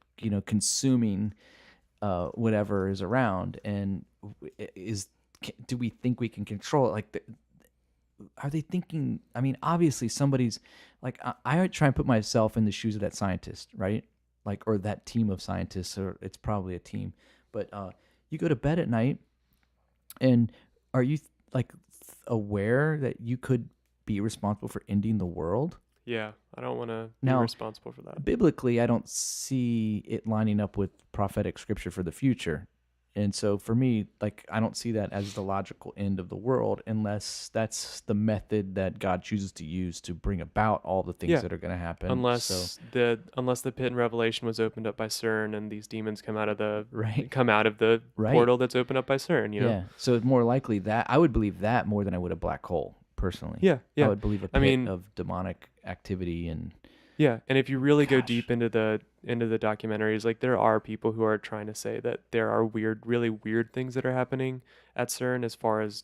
consuming whatever is around? And do we think we can control it? Like, are they thinking? I mean, obviously, somebody's like, I try and put myself in the shoes of that scientist, right? Like, or that team of scientists, or it's probably a team. But you go to bed at night. And are you aware that you could be responsible for ending the world?
Yeah. I don't want to be
Now,
responsible for that.
Biblically, I don't see it lining up with prophetic scripture for the future. And so for me, I don't see that as the logical end of the world unless that's the method that God chooses to use to bring about all the things
Yeah.
that are going to happen.
Unless the pit in Revelation was opened up by Cern and these demons come out of the
Right.
the portal that's opened up by Cern. You know.
Yeah. So it's more likely that I would believe that more than I would a black hole, personally.
Yeah. Yeah.
I would believe a pit of demonic activity and
Yeah, and if you really go
Gosh.
deep into the documentaries, like there are people who are trying to say that there are really weird things that are happening at CERN as far as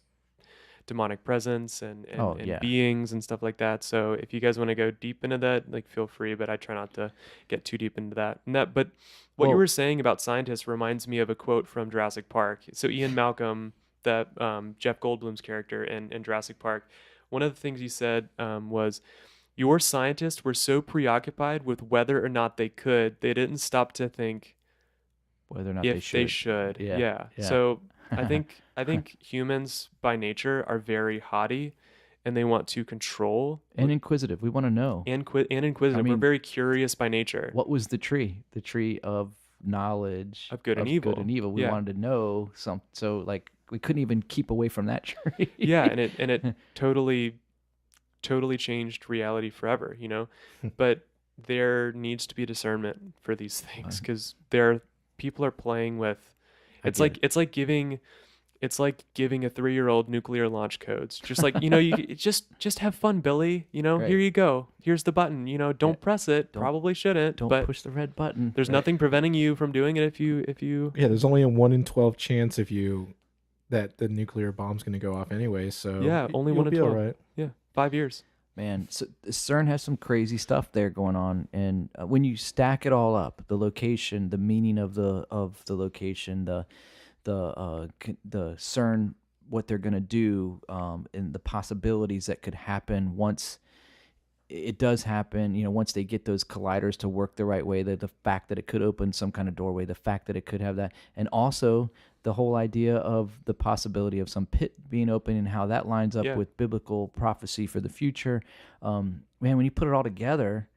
demonic presence and
yeah.
beings and stuff like that. So if you guys want to go deep into that, feel free, but I try not to get too deep into that. But what you
Well-
were saying about scientists reminds me of a quote from Jurassic Park. So Ian Malcolm, that Jeff Goldblum's character in Jurassic Park, one of the things he said was, your scientists were so preoccupied with whether or not they could, they didn't stop to think
whether or not
if
they should.
Yeah.
Yeah.
So I think humans by nature are very haughty, and they want to control
And inquisitive. We want to know.
and inquisitive.
I
We're
mean,
very curious by nature.
What was the tree? The tree of knowledge
Of good and evil.
Good and evil. We
Yeah.
wanted to know some. So we couldn't even keep away from that tree.
Yeah, and it totally changed reality forever, But there needs to be discernment for these things because people are playing with. It's like giving a 3-year-old nuclear launch codes. Just like you just have fun, Billy.
Right.
Here you go. Here's the button. Don't press it. Probably shouldn't.
Don't
but
push the red button.
there's nothing preventing you from doing it if you.
Yeah, there's only a 1 in 12 chance that the nuclear bomb's going to go off anyway. So
Yeah, only
you'll
1 in
be
12.
all right.
Yeah, 5 years.
Man, so CERN has some crazy stuff there going on, and when you stack it all up, the location, the meaning of the location, the CERN, what they're going to do, and the possibilities that could happen once it does happen, once they get those colliders to work the right way, the fact that it could open some kind of doorway, the fact that it could have that, and also the whole idea of the possibility of some pit being open and how that lines up with biblical prophecy for the future. Man, when you put it all together,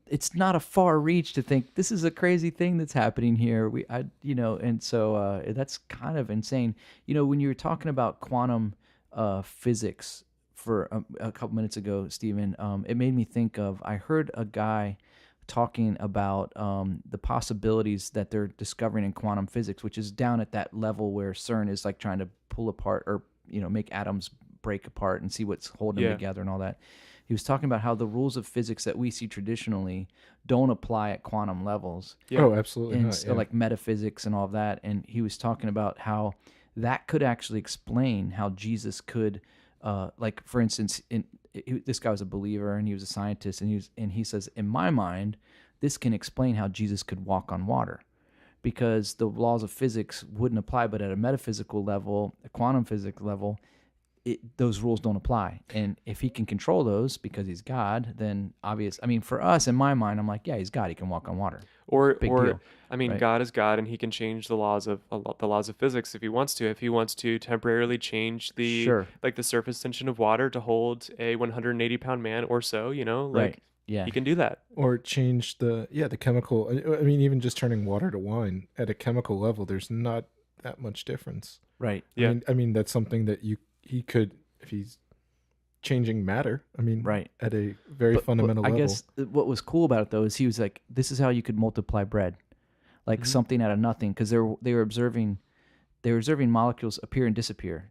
it's not a far reach to think this is a crazy thing that's happening here. And so that's kind of insane. When you were talking about quantum physics for a couple minutes ago, Stephen, it made me think of, I heard a guy talking about the possibilities that they're discovering in quantum physics, which is down at that level where CERN is like trying to pull apart or make atoms break apart and see what's holding them together and all that. He was talking about how the rules of physics that we see traditionally don't apply at quantum levels.
Yeah.
Oh, absolutely
And
not.
so like metaphysics and all of that. And he was talking about how that could actually explain how Jesus could, for instance, this guy was a believer and he was a scientist, and he says, in my mind, this can explain how Jesus could walk on water. because the laws of physics wouldn't apply. But at a metaphysical level, a quantum physics level, those rules don't apply. And if he can control those because he's God, then I mean, for us, in my mind, I'm like, yeah, he's God. He can walk on water. Big deal,
I mean,
right?
God is God, and he can change the laws of physics if he wants to. If he wants to temporarily change the surface tension of water to hold a 180-pound man or so,
Right. Yeah.
he can do that.
Or change the chemical. I mean, even just turning water to wine at a chemical level, there's not that much difference.
Right.
Yeah.
I mean that's something that he could, if he's changing matter. I mean,
Right.
at a very fundamental level.
I guess what was cool about it though is he was like, this is how you could multiply bread, like something out of nothing, because they were observing molecules appear and disappear,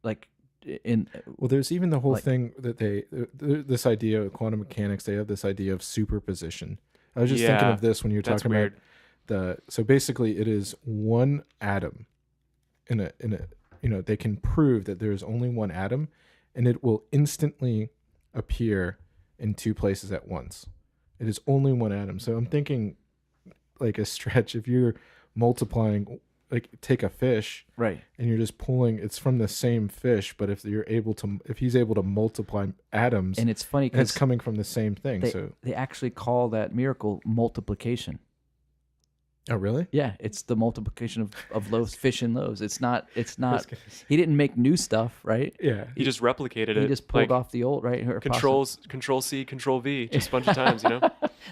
like
well, there's even the whole thing that this idea of quantum mechanics. They have this idea of superposition. I was just thinking of this when you were talking about so basically it is one atom in a they can prove that there is only one atom, and it will instantly appear in two places at once. It is only one atom. So I'm thinking, like a stretch, if you're multiplying, like take a fish,
right,
and you're just pulling, it's from the same fish, but if he's able to multiply atoms,
and it's funny because
it's coming from the same thing.
They actually call that miracle multiplication.
Oh, really?
Yeah, it's the multiplication of loaves, fish and loaves. It's not. He didn't make new stuff, right?
Yeah,
he just replicated it.
He just pulled off the old, right?
Control C, Control V, just a bunch of times,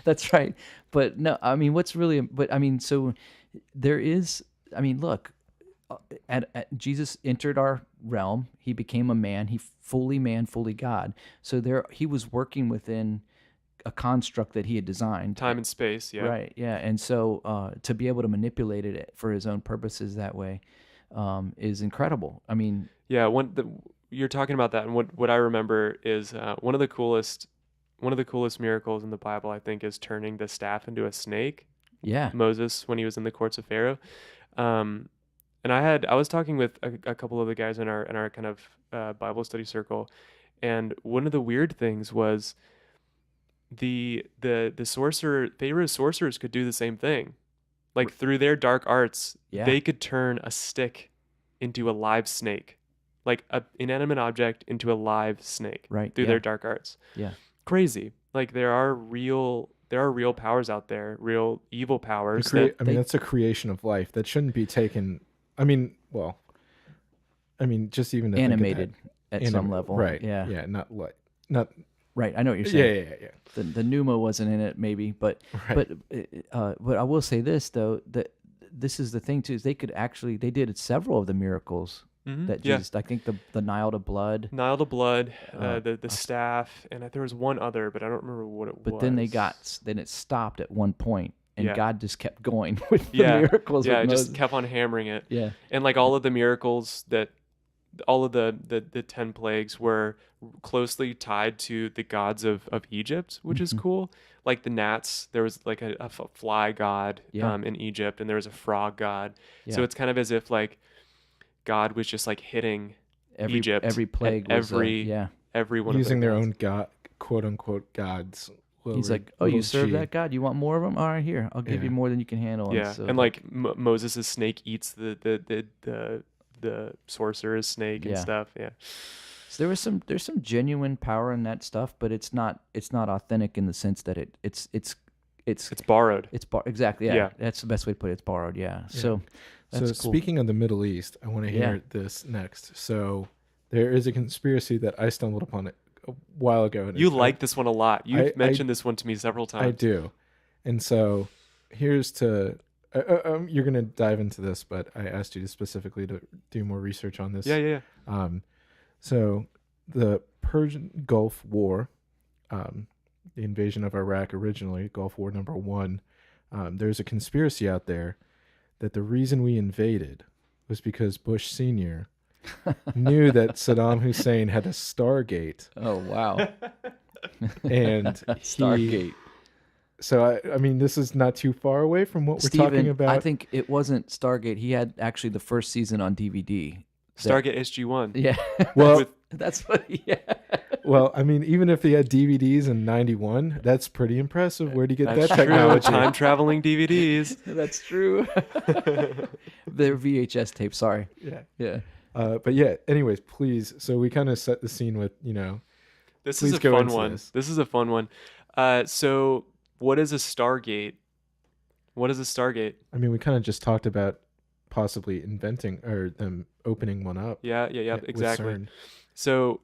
That's right. But no, I mean, so there is. I mean, look, Jesus entered our realm. He became a man. He fully man, fully God. So he was working within a construct that he had designed,
time and space. Yeah,
right. Yeah, and so to be able to manipulate it for his own purposes that way is incredible. I mean,
yeah. You're talking about that, and what I remember is one of the coolest miracles in the Bible, I think, is turning the staff into a snake.
Yeah,
Moses, when he was in the courts of Pharaoh. And I was talking with a couple of the guys in our kind of Bible study circle, and one of the weird things was the Pharaoh's sorcerers could do the same thing, like through their dark arts, they could turn a stick into a live snake, like an inanimate object into a live snake,
right?
Through their dark arts.
Yeah,
crazy. Like there are real powers out there, real evil powers.
That's a creation of life that shouldn't be taken. Just even to
animated at some level,
right?
Yeah,
yeah, not.
Right, I know what you're saying.
Yeah.
The pneuma wasn't in it, maybe, but I will say this though, that this is the thing too, is they did several of the miracles that Jesus. I think the Nile to blood,
the staff, and there was one other, but I don't remember what it was.
But then it stopped at one point, and God just kept going with the miracles.
Yeah,
with
just kept on hammering it.
Yeah,
and like all of the miracles all of the 10 plagues were closely tied to the gods of Egypt, which is cool. Like the gnats, there was like a fly god in Egypt, and there was a frog god. Yeah. So it's kind of as if like God was just like hitting Egypt.
Every plague was
every one
using
of
their own god, quote unquote gods.
He's like, oh, you serve that god? You want more of them? All right, here, I'll give you more than you can handle.
Yeah, and like Moses' snake eats the sorcerer's snake and stuff. Yeah.
So there's some genuine power in that stuff, but it's not authentic in the sense that it's
borrowed.
Exactly. Yeah. That's the best way to put it. It's borrowed. Yeah. So that's cool.
Speaking of the Middle East, I want to hear this next. So there is a conspiracy that I stumbled upon a while ago.
You like this one a lot. You've mentioned this one to me several times.
I do. And so here's to you're going to dive into this, but I asked you specifically to do more research on this.
Yeah.
So the Persian Gulf War, the invasion of Iraq originally, Gulf War #1, there's a conspiracy out there that the reason we invaded was because Bush Sr. knew that Saddam Hussein had a Stargate.
Oh, wow.
And
Stargate.
So, I mean, this is not too far away from what we're talking about.
I think it wasn't Stargate. He had actually the first season on DVD.
Stargate SG-1.
Yeah.
Well,
that's what, yeah.
Well, I mean, even if they had DVDs in '91, that's pretty impressive. Where'd you get
That's
that
true.
technology?
Time traveling DVDs.
That's true. They're VHS tapes. Sorry.
Yeah.
Yeah.
But yeah, anyways, please. So we kind of set the scene with,
This
Please
is a
go
fun
into
one.
this.
This is a fun one. So what is a Stargate? What is a Stargate?
I mean, we kind of just talked about possibly inventing or them opening one up.
Yeah,
with
exactly.
CERN.
So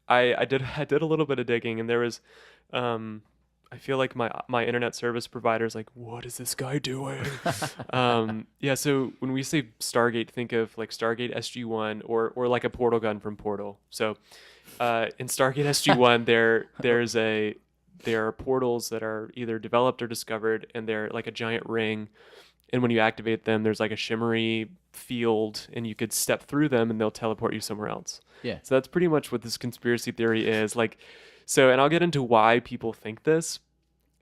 I did a little bit of digging, and there was I feel like my internet service provider's like, what is this guy doing? Yeah, so when we say Stargate, think of like Stargate SG-1 or like a portal gun from Portal. So in Stargate SG-1 there are portals that are either developed or discovered, and they're like a giant ring, and when you activate them there's like a shimmery field, and you could step through them and they'll teleport you somewhere else.
Yeah.
So that's pretty much what this conspiracy theory is. Like, so, and I'll get into why people think this.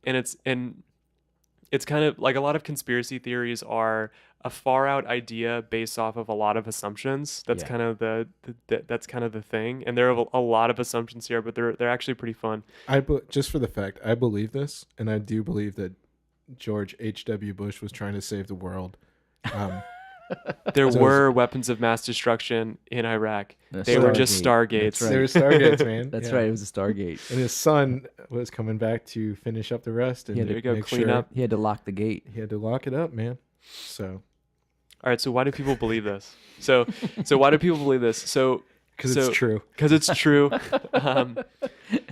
And it's kind of like a lot of conspiracy theories are a far out idea based off of a lot of assumptions. That's
Yeah.
kind of that's kind of the thing. And there are a lot of assumptions here, but they're actually pretty fun.
Just for the fact, I believe this, and I do believe that George H.W. Bush was trying to save the world.
There
So
were weapons of mass destruction in Iraq.
The
They were just
Stargate.
Stargates.
That's right.
They were Stargates, man.
That's
Yeah.
right. It was a Stargate.
And his son was coming back to finish up the rest and
Yeah,
there you go,
make
clean
sure
up.
He had to lock the gate.
he had to lock it up, man. So,
All right, so why do people believe this? So why do people believe this? So
because
So-
it's true.
because it's true.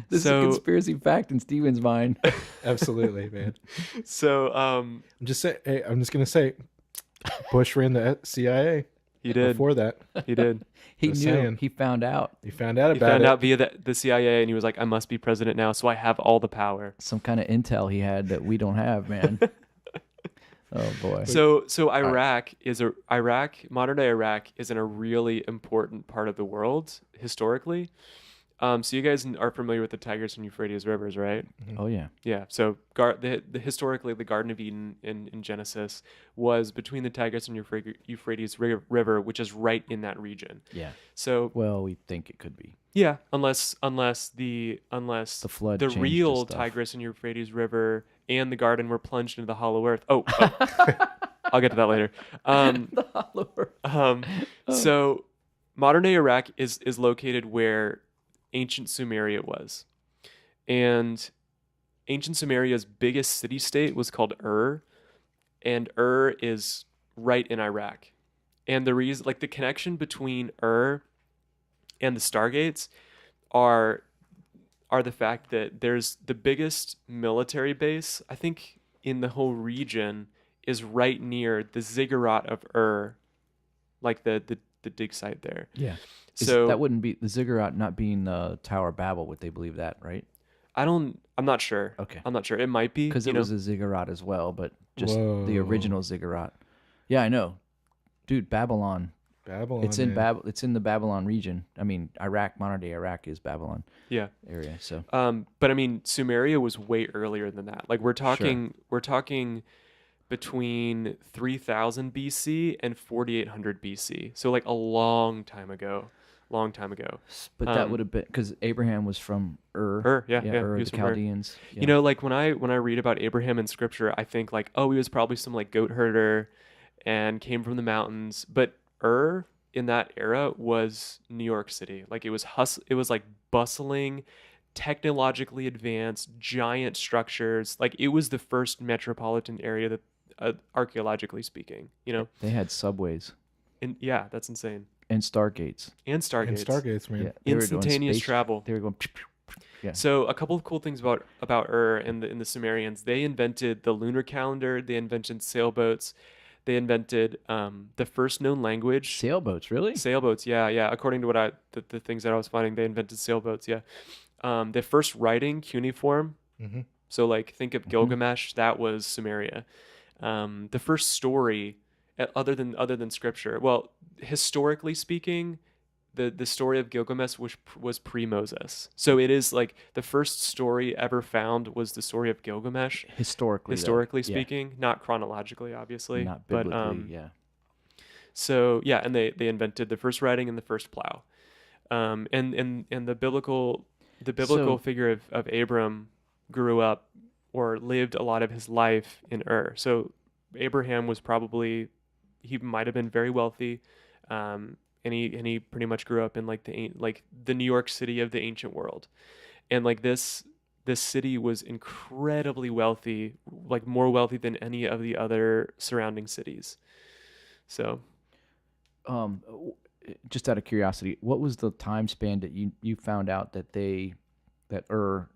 This is a conspiracy fact in Steven's mind.
Absolutely, man.
So
I'm just gonna say, Bush ran the CIA
he did.
before that.
He did.
He
Just
knew.
saying.
He found out
He found out
He
about
found
it.
out via the CIA, and he was like, "I must be president now, so I have all the power."
some kind of intel he had that we don't have, man. Oh boy.
So modern day Iraq is in a really important part of the world historically. So you guys are familiar with the Tigris and Euphrates rivers, right?
Oh yeah.
Yeah. So historically, the Garden of Eden in Genesis was between the Tigris and Euphrates River, which is right in that region.
Yeah.
So
Well, we think it could be.
yeah, unless the
flood
the
changed
real
the stuff.
Tigris and Euphrates River and the garden were plunged into the hollow earth. Oh. I'll get to that later.
The hollow earth.
So modern day Iraq is located where ancient Sumeria was. And ancient Sumeria's biggest city-state was called Ur, and Ur is right in Iraq. And the reason, like the connection between Ur and the Stargates are the fact that there's the biggest military base, I think, in the whole region is right near the ziggurat of Ur, like the dig site there.
Yeah.
So
that wouldn't be the ziggurat not being the Tower of Babel. Would they believe that, right?
I'm not sure.
Okay.
I'm not sure. It might be
Because it was a ziggurat as well, but just the
Whoa.
original ziggurat. Yeah, I know, dude. Babylon.
Babylon.
It's in
man.
It's in the Babylon region. I mean, Iraq, modern day Iraq is Babylon
yeah.
area. So
But I mean, Sumeria was way earlier than that. Like we're talking between 3000 BC and 4800 BC. So like a long time ago.
but that would have been because Abraham was from Ur.
Yeah, he
Ur,
was
the
from Ur.
Chaldeans. Yeah.
You know, like when I read about Abraham in scripture, I think like, oh, he was probably some like goat herder and came from the mountains. But Ur in that era was New York City. Like it was like bustling, technologically advanced, giant structures. Like it was the first metropolitan area that archaeologically speaking, you know.
they had subways
And yeah, that's insane.
and stargates.
And Stargates.
And Stargates, man.
Yeah, they were doing
Instantaneous
space-
travel.
They were going. Yeah.
So a couple of cool things about Ur and the Sumerians. They invented the lunar calendar. They invented sailboats. They invented the first known language.
Sailboats, really?
Sailboats, yeah. According to what the things that I was finding, they invented sailboats. Yeah. The first writing cuneiform.
Mm-hmm.
So like think of Gilgamesh. That was Sumeria. The first story, other than scripture. Well, historically speaking, the story of Gilgamesh was pre-Moses. So it is like the first story ever found was the story of Gilgamesh.
Historically though. Yeah.
Speaking, not chronologically, obviously.
Not
but
biblically. Yeah.
so yeah, and they invented the first writing and the first plow. And the biblical The biblical
So-
figure of Abram grew up or lived a lot of his life in Ur. So Abraham was probably, he might have been very wealthy, and he pretty much grew up in like the New York City of the ancient world, and like this city was incredibly wealthy, like more wealthy than any of the other surrounding cities. So
Just out of curiosity, what was the time span that you found out that Ur,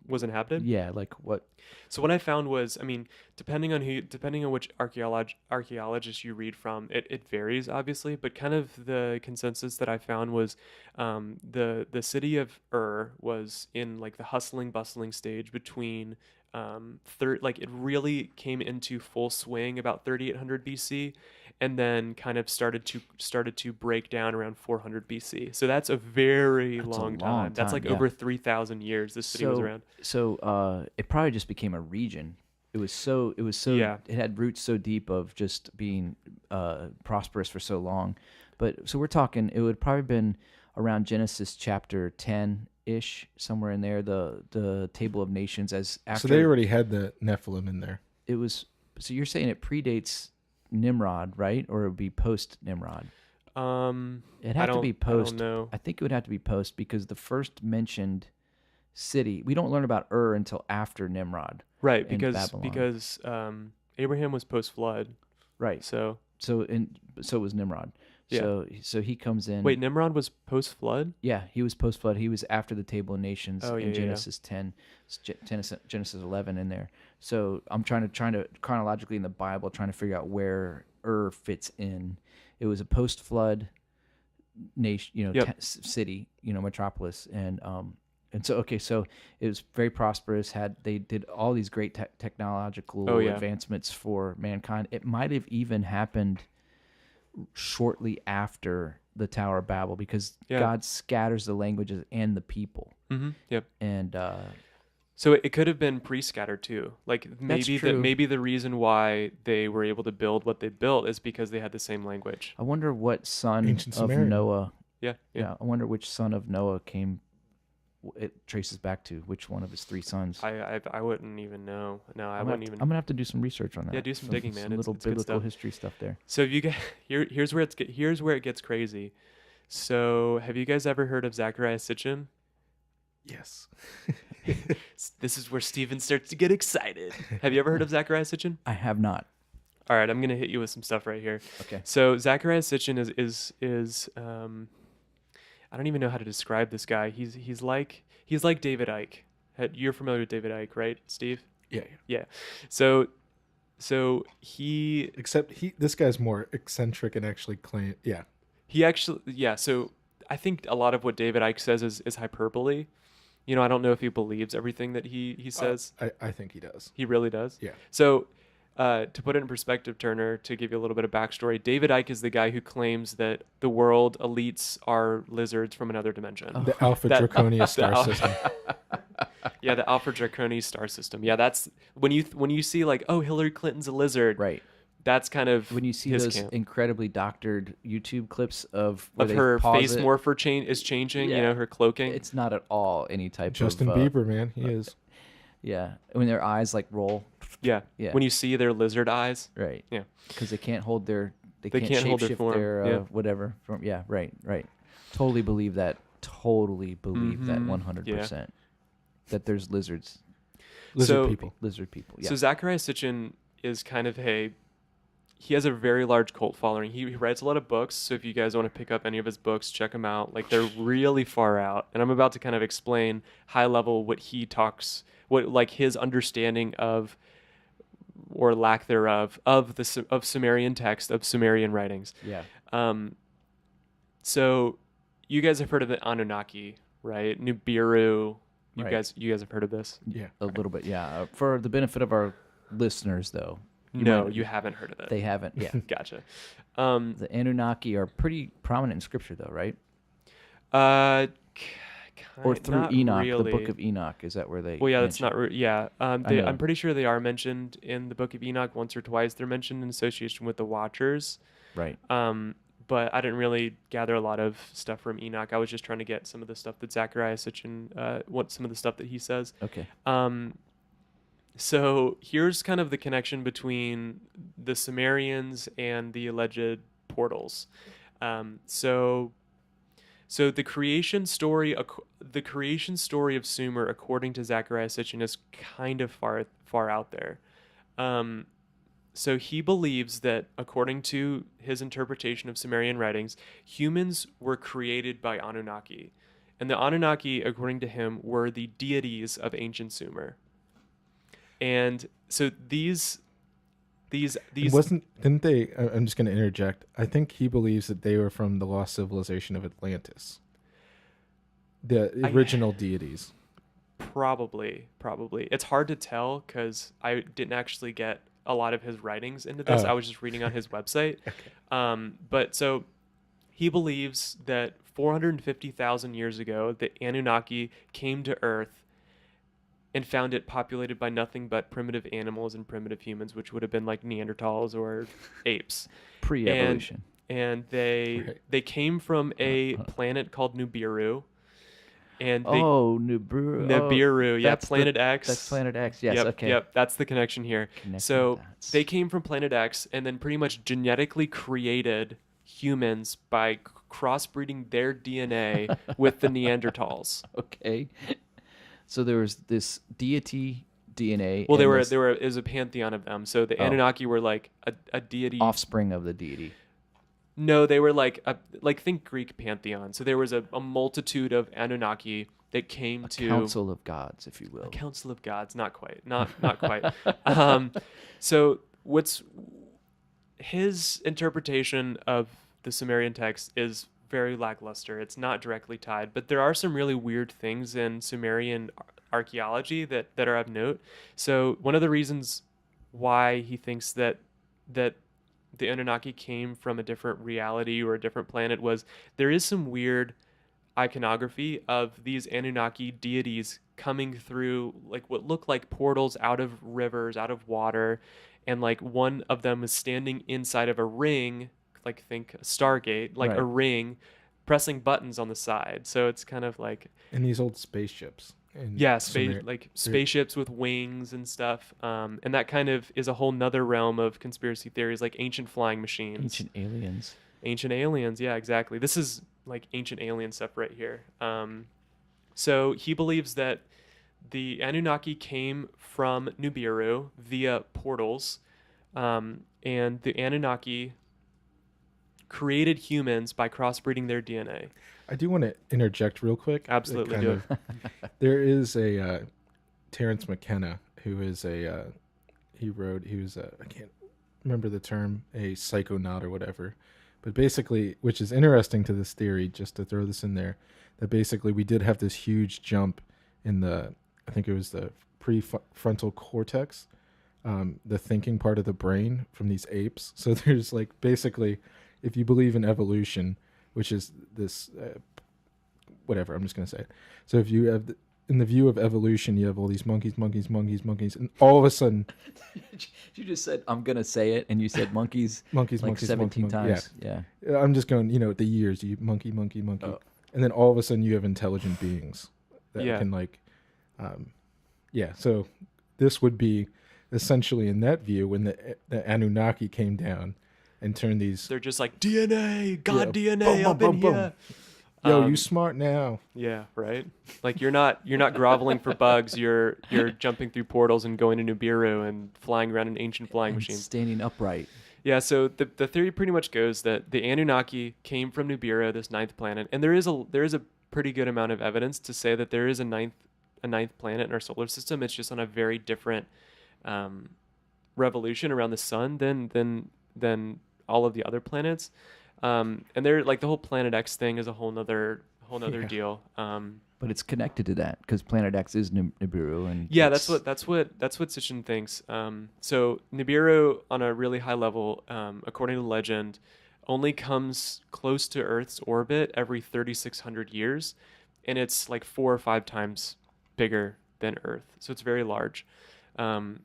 was inhabited.
yeah, like what?
So what I found was, I mean, depending on which archaeologist you read from, it varies obviously, but kind of the consensus that I found was, the city of Ur was in like the hustling, bustling stage between, like it really came into full swing about 3800 BC, and then kind of started to break down around 400 BC. So that's a very
That's a
long
long
time. That's
time,
like
yeah.
over 3,000 years this city was around.
So it probably just became a region. It was so
Yeah.
it had roots so deep of just being prosperous for so long. But so we're talking, it would probably been around Genesis chapter 10 ish, somewhere in there, the table of nations, as after
So they already had the Nephilim in there.
it was. So you're saying it predates Nimrod, right? Or it would be post Nimrod? It'd have to be post.
I don't know.
I think it would have to be post, because the first mentioned city, we don't learn about Ur until after Nimrod.
Right,
in
because
Babylon.
Abraham was post flood.
Right.
So
So was Nimrod.
Yeah.
So he comes in.
wait, Nimrod was post flood?
Yeah, he was post flood. He was after the table of nations
Oh, yeah,
in
yeah, yeah.
Genesis 10, Genesis 11 in there. So I'm trying to chronologically in the Bible, trying to figure out where Ur fits in. It was a post flood nation,
Yep.
city, metropolis, and so so it was very prosperous. They did all these great technological
Oh, yeah.
advancements for mankind. It might have even happened shortly after the Tower of Babel, because
Yeah.
God scatters the languages and the people.
Mm-hmm. Yep.
And
So it could have been pre-scattered too. Like
true.
maybe the reason why they were able to build what they built is because they had the same language.
I wonder what son
Ancient
of
Sumerian.
Noah.
Yeah.
Yeah, I wonder which son of Noah it traces back to, which one of his three sons.
I wouldn't even know. No, I
I'm
wouldn't even.
gonna have to do some research on that.
Yeah, do some digging, man.
Some
It's
little
good
biblical
stuff.
history stuff there.
So if you get here's where it gets crazy. So have you guys ever heard of Zachariah Sitchin?
Yes.
This is where Steven starts to get excited. Have you ever heard of Zachariah Sitchin?
I have not.
All right, I'm gonna hit you with some stuff right here.
Okay.
So Zachariah Sitchin is I don't even know how to describe this guy. He's like David Icke. You're familiar with David Icke, right, Steve?
Yeah.
Yeah. So he
Except this guy's more eccentric and actually claim. Yeah.
So I think a lot of what David Icke says is hyperbole. I don't know if he believes everything that he says.
I think he does.
He really does.
Yeah.
So, to put it in perspective, Turner, to give you a little bit of backstory, David Icke is the guy who claims that the world elites are lizards from another dimension.
The Alpha
That-
Draconia star
Alpha-
system.
Yeah, the Alpha Draconis star system. Yeah, that's when you see like, oh, Hillary Clinton's a lizard.
Right.
That's kind of
When you see
his
those
camp.
incredibly doctored YouTube clips of where
Of
they
her
pause
face
it,
morpher is changing.
Yeah.
Her cloaking.
it's not at all any type
Justin
of
Bieber, man. He is.
Yeah, when their eyes like roll.
Yeah.
Yeah.
When you see their lizard eyes.
Right.
Yeah.
Because they can't hold they
can't hold their
shapeshift
form. Yeah.
whatever form. Yeah. Right. Totally believe that. Totally believe that
Mhm.
100%. That there's lizard
So-
People.
people. Yeah.
So Zachariah Sitchin is kind of he has a very large cult following. He writes a lot of books. So if you guys want to pick up any of his books, check them out. Like they're really far out. And I'm about to kind of explain high level what his understanding of, or lack thereof, of Sumerian text, of Sumerian writings.
yeah.
So you guys have heard of the Anunnaki, right? Nibiru. You
Right.
guys have heard of this?
Yeah.
A little bit. Yeah. For the benefit of our listeners, though.
No, you haven't heard of it.
They haven't. Yeah.
Gotcha.
The Anunnaki are pretty prominent in scripture, though, right? Or through
not
Enoch,
really.
the book of Enoch. Is that where they?
Well, yeah, that's
mention-
not. Yeah,
know.
I'm pretty sure they are mentioned in the book of Enoch once or twice. They're mentioned in association with the Watchers.
Right.
but I didn't really gather a lot of stuff from Enoch. I was just trying to get some of the stuff that Zechariah Sitchin, some of the stuff that he says.
Okay.
So here's kind of the connection between the Sumerians and the alleged portals. So the creation story of Sumer, according to Zechariah Sitchin, is kind of far out there. So he believes that, according to his interpretation of Sumerian writings, humans were created by Anunnaki, and the Anunnaki, according to him, were the deities of ancient Sumer. And so these
didn't they? I'm just going to interject. I think he believes that they were from the lost civilization of Atlantis, the original deities.
Probably. It's hard to tell because I didn't actually get a lot of his writings into this. I was just reading on his website. Okay. But so he believes that 450,000 years ago, the Anunnaki came to Earth and found it populated by nothing but primitive animals and primitive humans, which would have been like Neanderthals or apes.
Pre-evolution.
And they came from a planet called Nibiru. And
Nibiru.
Nibiru, yeah, Planet X.
That's Planet X, yes, okay.
Yep, that's the connection here. So they came from Planet X and then pretty much genetically created humans by crossbreeding their DNA with the Neanderthals.
Okay. So there was this deity DNA.
Well, it was a pantheon of them. So the Anunnaki were like a deity.
Offspring of the deity.
No, they were like think Greek pantheon. So there was a multitude of Anunnaki that came to
council of gods, if you will.
A council of gods, not quite. Not quite. So what's his interpretation of the Sumerian text is very lackluster. It's not directly tied, but there are some really weird things in Sumerian archaeology that are of note. So one of the reasons why he thinks that the Anunnaki came from a different reality or a different planet was there is some weird iconography of these Anunnaki deities coming through like what look like portals out of rivers, out of water, and like one of them is standing inside of a ring, like think a Stargate, like a ring, pressing buttons on the side. So it's kind of like
in these old spaceships.
Spaceships with wings and stuff. And that kind of is a whole nother realm of conspiracy theories, like ancient flying machines. Ancient aliens, yeah, exactly. This is like ancient alien stuff right here. So he believes that the Anunnaki came from Nibiru via portals, and the Anunnaki created humans by crossbreeding their DNA.
I do want to interject real quick.
Absolutely do it.
There is a Terrence McKenna who is I can't remember the term, a psychonaut or whatever. But basically, which is interesting to this theory, just to throw this in there, that basically we did have this huge jump in I think it was the prefrontal cortex, the thinking part of the brain from these apes. So there's like basically, if you believe in evolution, which is this, whatever, I'm just going to say it. So if you have, in the view of evolution, you have all these monkeys, and all of a sudden...
You just said, I'm going to say it, and you said monkeys like 17 times. Yeah.
I'm just going, the years, you monkey. Oh. And then all of a sudden you have intelligent beings that can like, so this would be essentially in that view when the Anunnaki came down and turned these...
They're just like, DNA, God DNA, boom, up in here.
Yo, you smart now.
Yeah, right. Like you're not groveling for bugs. You're jumping through portals and going to Nibiru and flying around in ancient flying machines.
Standing upright.
Yeah. So the theory pretty much goes that the Anunnaki came from Nibiru, this ninth planet, and there is a pretty good amount of evidence to say that there is a ninth planet in our solar system. It's just on a very different revolution around the sun than all of the other planets. And they're like the whole Planet X thing is a whole nother deal.
But it's connected to that because Planet X is Nibiru, and
that's what Sitchin thinks. So Nibiru, on a really high level, according to legend, only comes close to Earth's orbit every 3,600 years, and it's like 4 or 5 times bigger than Earth. So it's very large. And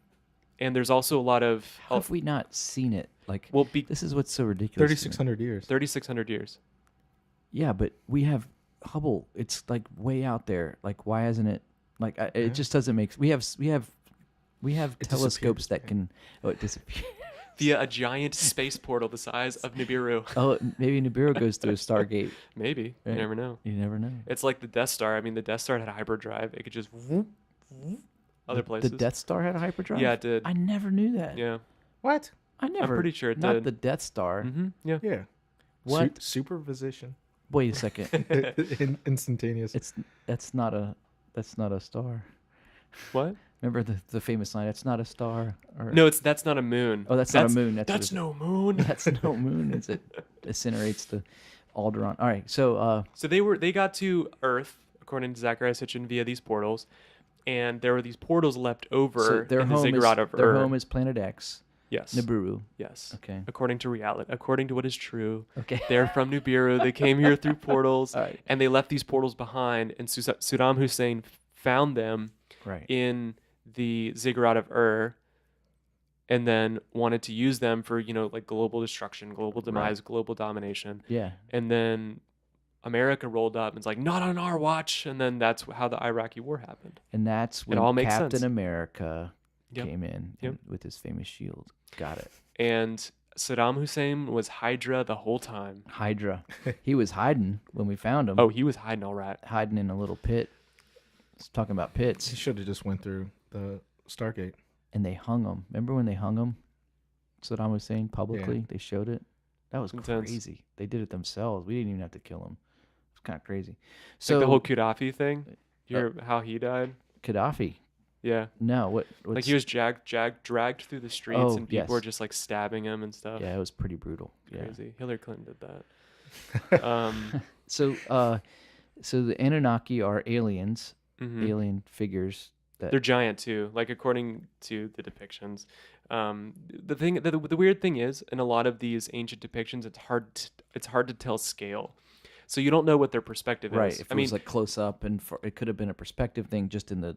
there's also a lot of...
How have we not seen it? Like,
Well,
this is what's so ridiculous.
3,600 years.
3,600 years.
Yeah, but we have Hubble. It's like way out there. Like, why hasn't it? Like, it just doesn't make. We have
It
telescopes
disappears,
that can. Oh, it disappears.
Via a giant space portal the size of Nibiru.
Oh, maybe Nibiru goes through a Stargate.
Maybe.
Right.
You never know.
You never know.
It's like the Death Star. I mean, the Death Star had a hyperdrive. It could just whoop, whoop, other places.
The Death Star had a hyperdrive?
Yeah, it did.
I never knew that.
Yeah.
What?
I never.
pretty sure it
not
did.
the Death Star.
Mm-hmm. Yeah.
Yeah.
What?
Superposition.
Wait a second.
Instantaneous.
That's not a star.
What?
Remember the famous line? It's not a star. Or,
No, that's not a moon.
Oh, that's not a moon.
That's no moon.
That's no moon. It incinerates the Alderon. All right. So
So they got to Earth according to Zachariah Sitchin via these portals, and there were these portals left over
so their
in the
home
ziggurat of
their
Ur.
home is Planet X.
Yes.
Nibiru.
Yes.
Okay.
According to reality, according to what is true.
Okay.
They're from Nibiru. They came here through portals,
All right.
and they left these portals behind. And Saddam Hussein found them
Right.
in the ziggurat of Ur, and then wanted to use them for like global destruction, global demise, global domination.
Yeah.
And then America rolled up and it's like, not on our watch. And then that's how the Iraqi war happened.
And that's when
all makes
Captain
sense.
America
Yep.
came in
Yep.
with his famous shield. Got it.
And Saddam Hussein was Hydra the whole time.
Hydra. He was hiding when we found him.
Oh, he was hiding all right.
Hiding in a little pit. It's talking about
He
pits.
should have just went through the Stargate.
And they hung him. Remember when they hung him? Saddam Hussein publicly.
Yeah.
They showed it. That was
Intense.
crazy. They did it themselves. We didn't even have to kill him. It's kind of crazy.
So
So
like the whole Gaddafi thing. You hear how he died?
Gaddafi.
Yeah.
No, what's,
Like he was dragged through the streets
Oh,
and people
yes.
were just like stabbing him and stuff.
Yeah, it was pretty brutal. Yeah.
Crazy. Hillary Clinton did that.
So the Anunnaki are aliens,
Mhm.
alien figures that
They're giant too, like according to the depictions. The weird thing is, in a lot of these ancient depictions, it's hard to tell scale, so you don't know what their perspective
right.
is.
If it was like close up, and it could have been a perspective thing, just in the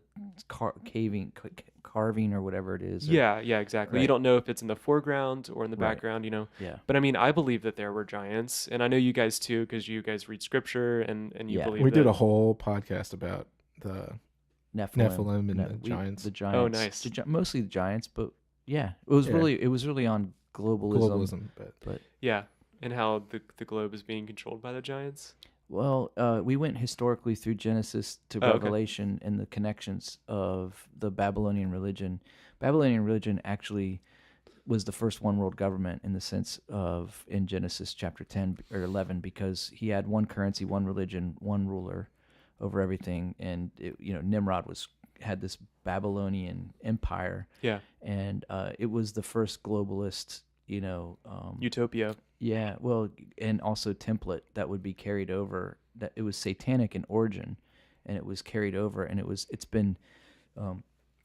carving or whatever it is. Or,
yeah, exactly. You
Right.
don't know if it's in the foreground or in the
Right.
background,
Yeah.
But I mean, I believe that there were giants, and I know you guys too, because you guys read scripture and you
Yeah.
believe
We did
that-
a whole podcast about the Nephilim and the giants.
The giants.
Oh, nice.
Mostly the giants, but yeah, it was
Yeah.
really on globalism.
but
yeah, and how the globe is being controlled by the giants.
Well, we went historically through Genesis to
Oh, okay.
Revelation and the connections of the Babylonian religion. Babylonian religion actually was the first one world government in the sense of in Genesis chapter 10 or 11, because he had one currency, one religion, one ruler over everything. And, Nimrod had this Babylonian empire.
Yeah,
And it was the first globalist,
utopia.
yeah, well, and also template that would be carried over. That it was satanic in origin, and it was carried over, and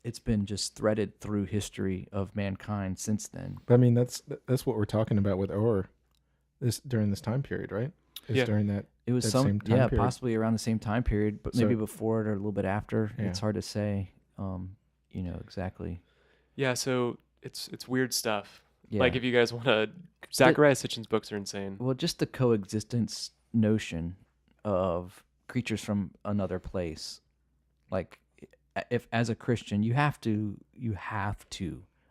it's been just threaded through history of mankind since then.
I mean that's what we're talking about with Ur, during this time period, right?
Yeah.
During that.
It was
That same time period.
possibly around the same time period, but
So-
maybe before it or a little bit after.
Yeah.
It's hard to say, exactly.
Yeah, so it's weird stuff.
Yeah.
Like if you guys want to, Zachariah Sitchin's books are insane.
Well, just the coexistence notion of creatures from another place. Like, if as a Christian, you have to.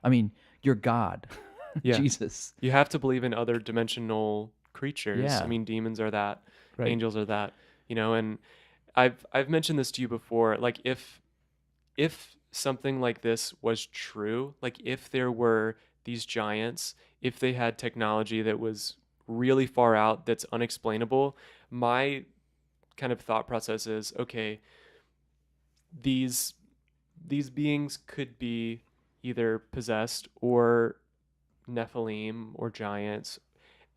I mean, you're God,
Yeah.
Jesus.
You have to believe in other dimensional creatures.
Yeah.
I mean, demons are that,
Right.
angels are that, and I've mentioned this to you before. Like if something like this was true, like if there were these giants, if they had technology that was really far out, that's unexplainable, my kind of thought process is, okay, these beings could be either possessed or Nephilim or giants,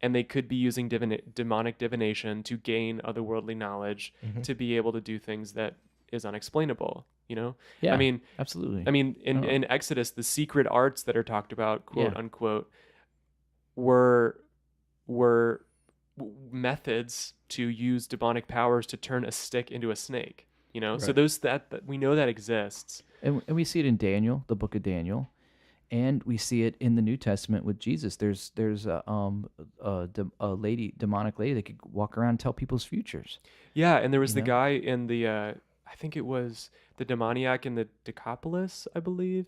and they could be using demonic divination to gain otherworldly knowledge
Mhm.
to be able to do things that is unexplainable.
Yeah,
I mean,
absolutely.
in Exodus, the secret arts that are talked about, quote
Yeah.
unquote, were methods to use demonic powers to turn a stick into a snake. So
Right.
those that we know that exists.
And we see it in Daniel, the book of Daniel, And we see it in the New Testament with Jesus. There's a lady, demonic lady, that could walk around and tell people's futures.
Yeah, and there was
You
the
know?
guy in the I think it was the demoniac in the Decapolis, I believe.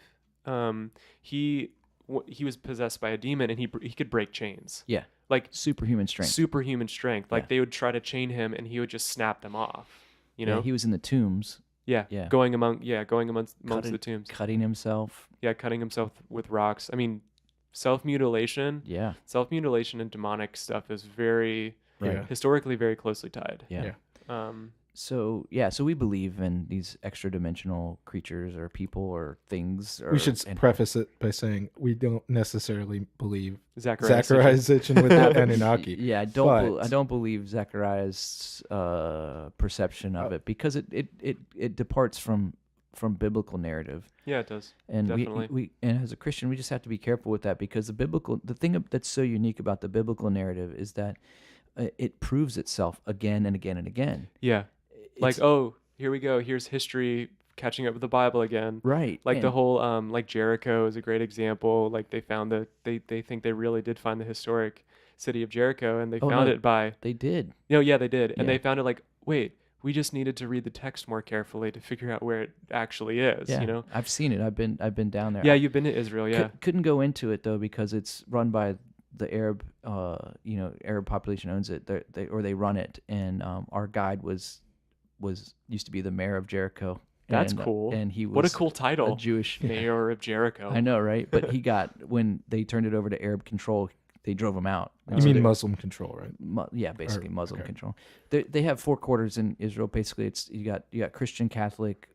He was possessed by a demon, and he could break chains.
Yeah,
Like
superhuman strength.
superhuman strength. Like
Yeah.
they would try to chain him, and he would just snap them off. You know?
Yeah, he was in the tombs.
Yeah.
Yeah.
Going amongst the tombs.
Cutting himself.
Yeah, cutting himself with rocks. I mean, self-mutilation.
Yeah.
Self-mutilation and demonic stuff is very
Right.
historically very closely tied.
Yeah.
Yeah.
So we believe in these extra dimensional creatures or people or things.
We should preface it by saying we don't necessarily believe
Zacharias
Sitchin with the Anunnaki.
Yeah, I don't believe Zechariah's perception of it, because it departs from biblical narrative.
Yeah, it does.
And
Definitely.
we and as a Christian, we just have to be careful with that, because the thing that's so unique about the biblical narrative is that it proves itself again and again and again.
Yeah. Like, oh, here we go. Here's history catching up with the Bible again.
Right.
Like the whole like Jericho is a great example. Like they found they think they really did find the historic city of Jericho, and they found it by
they did.
yeah, they did. And
Yeah.
they found it like, wait, we just needed to read the text more carefully to figure out where it actually is,
Yeah,
you know?
I've seen it. I've been down there.
Yeah, you've been to Israel, yeah.
Couldn't go into it though, because it's run by the Arab, Arab population owns it. They run it, and our guide used to be the mayor of Jericho.
That's
and,
cool.
And he was
what a cool title.
a Jewish
mayor of Jericho.
I know, right? But he got, when they turned it over to Arab control, they drove him out.
You mean Muslim control, right?
Yeah, basically Muslim
okay.
control. They have 4 quarters in Israel. Basically, it's you got Christian, Catholic,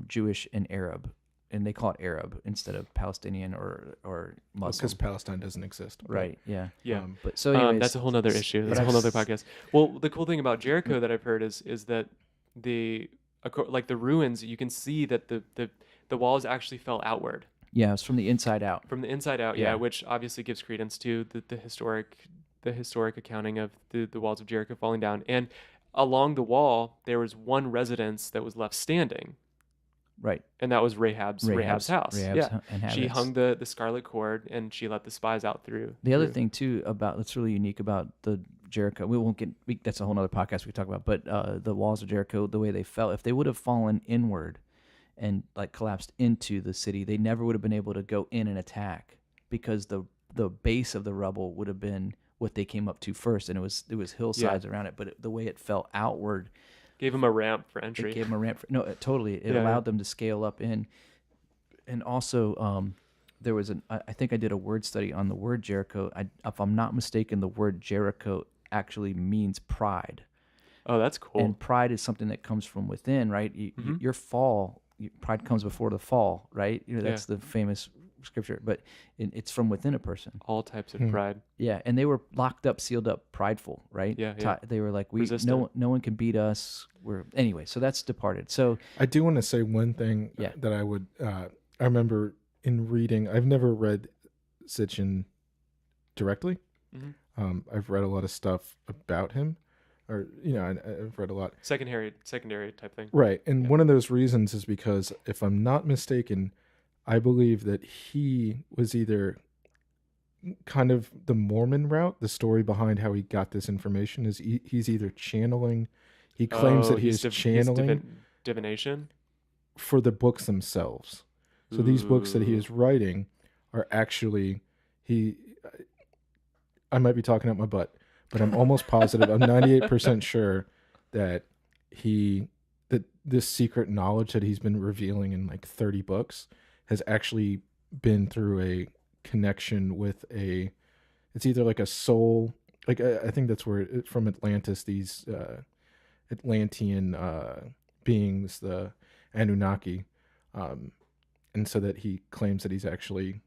Jewish, and Arab, and they call it Arab instead of Palestinian or Muslim.
Because Palestine doesn't exist.
Right? Yeah.
Yeah.
But so anyways,
that's a whole nother issue. That's a whole nother podcast. Well, the cool thing about Jericho that I've heard is that the ruins, you can see that the walls actually fell outward.
Yeah, it's from the inside out.
From the inside out,
Yeah.
yeah, which obviously gives credence to the historic accounting of the walls of Jericho falling down. And along the wall, there was one residence that was left standing.
Right.
And that was Rahab's house. Yeah.
inhabitants.
She hung the scarlet cord, and she let the spies out through.
The other thing too that's really unique about the Jericho, we won't get. That's a whole other podcast we talk about. But the walls of Jericho, the way they fell, if they would have fallen inward and like collapsed into the city, they never would have been able to go in and attack, because the base of the rubble would have been what they came up to first, and it was hillsides around it. But the way it fell outward
gave them a ramp for entry.
it gave them a ramp. Totally. It allowed them to scale up in. And also, there was I think I did a word study on the word Jericho. If I'm not mistaken, the word Jericho actually means pride.
Oh, that's cool.
And pride is something that comes from within, right? Your fall, pride comes before the fall, right? That's the famous scripture, but it's from within a person.
All types of pride.
Yeah, and they were locked up, sealed up, prideful, right?
Yeah.
They were like,
Resistant.
no one can beat us. Anyway, so that's departed. So
I do want to say one thing that I would. I remember in reading. I've never read Sitchin directly.
Mm-hmm.
I've read a lot of stuff about him, or I've read a lot.
Secondary type thing.
Right, and one of those reasons is because, if I'm not mistaken, I believe that he was either kind of the Mormon route. The story behind how he got this information is he's either channeling. He claims that he's channeling
divination
for the books themselves. So these books that he is writing are actually I might be talking out my butt, but I'm almost positive. I'm 98% sure that this secret knowledge that he's been revealing in like 30 books has actually been through a connection with it's either like a soul, like I think that's where from Atlantis, these Atlantean beings, the Anunnaki, and so that he claims that he's actually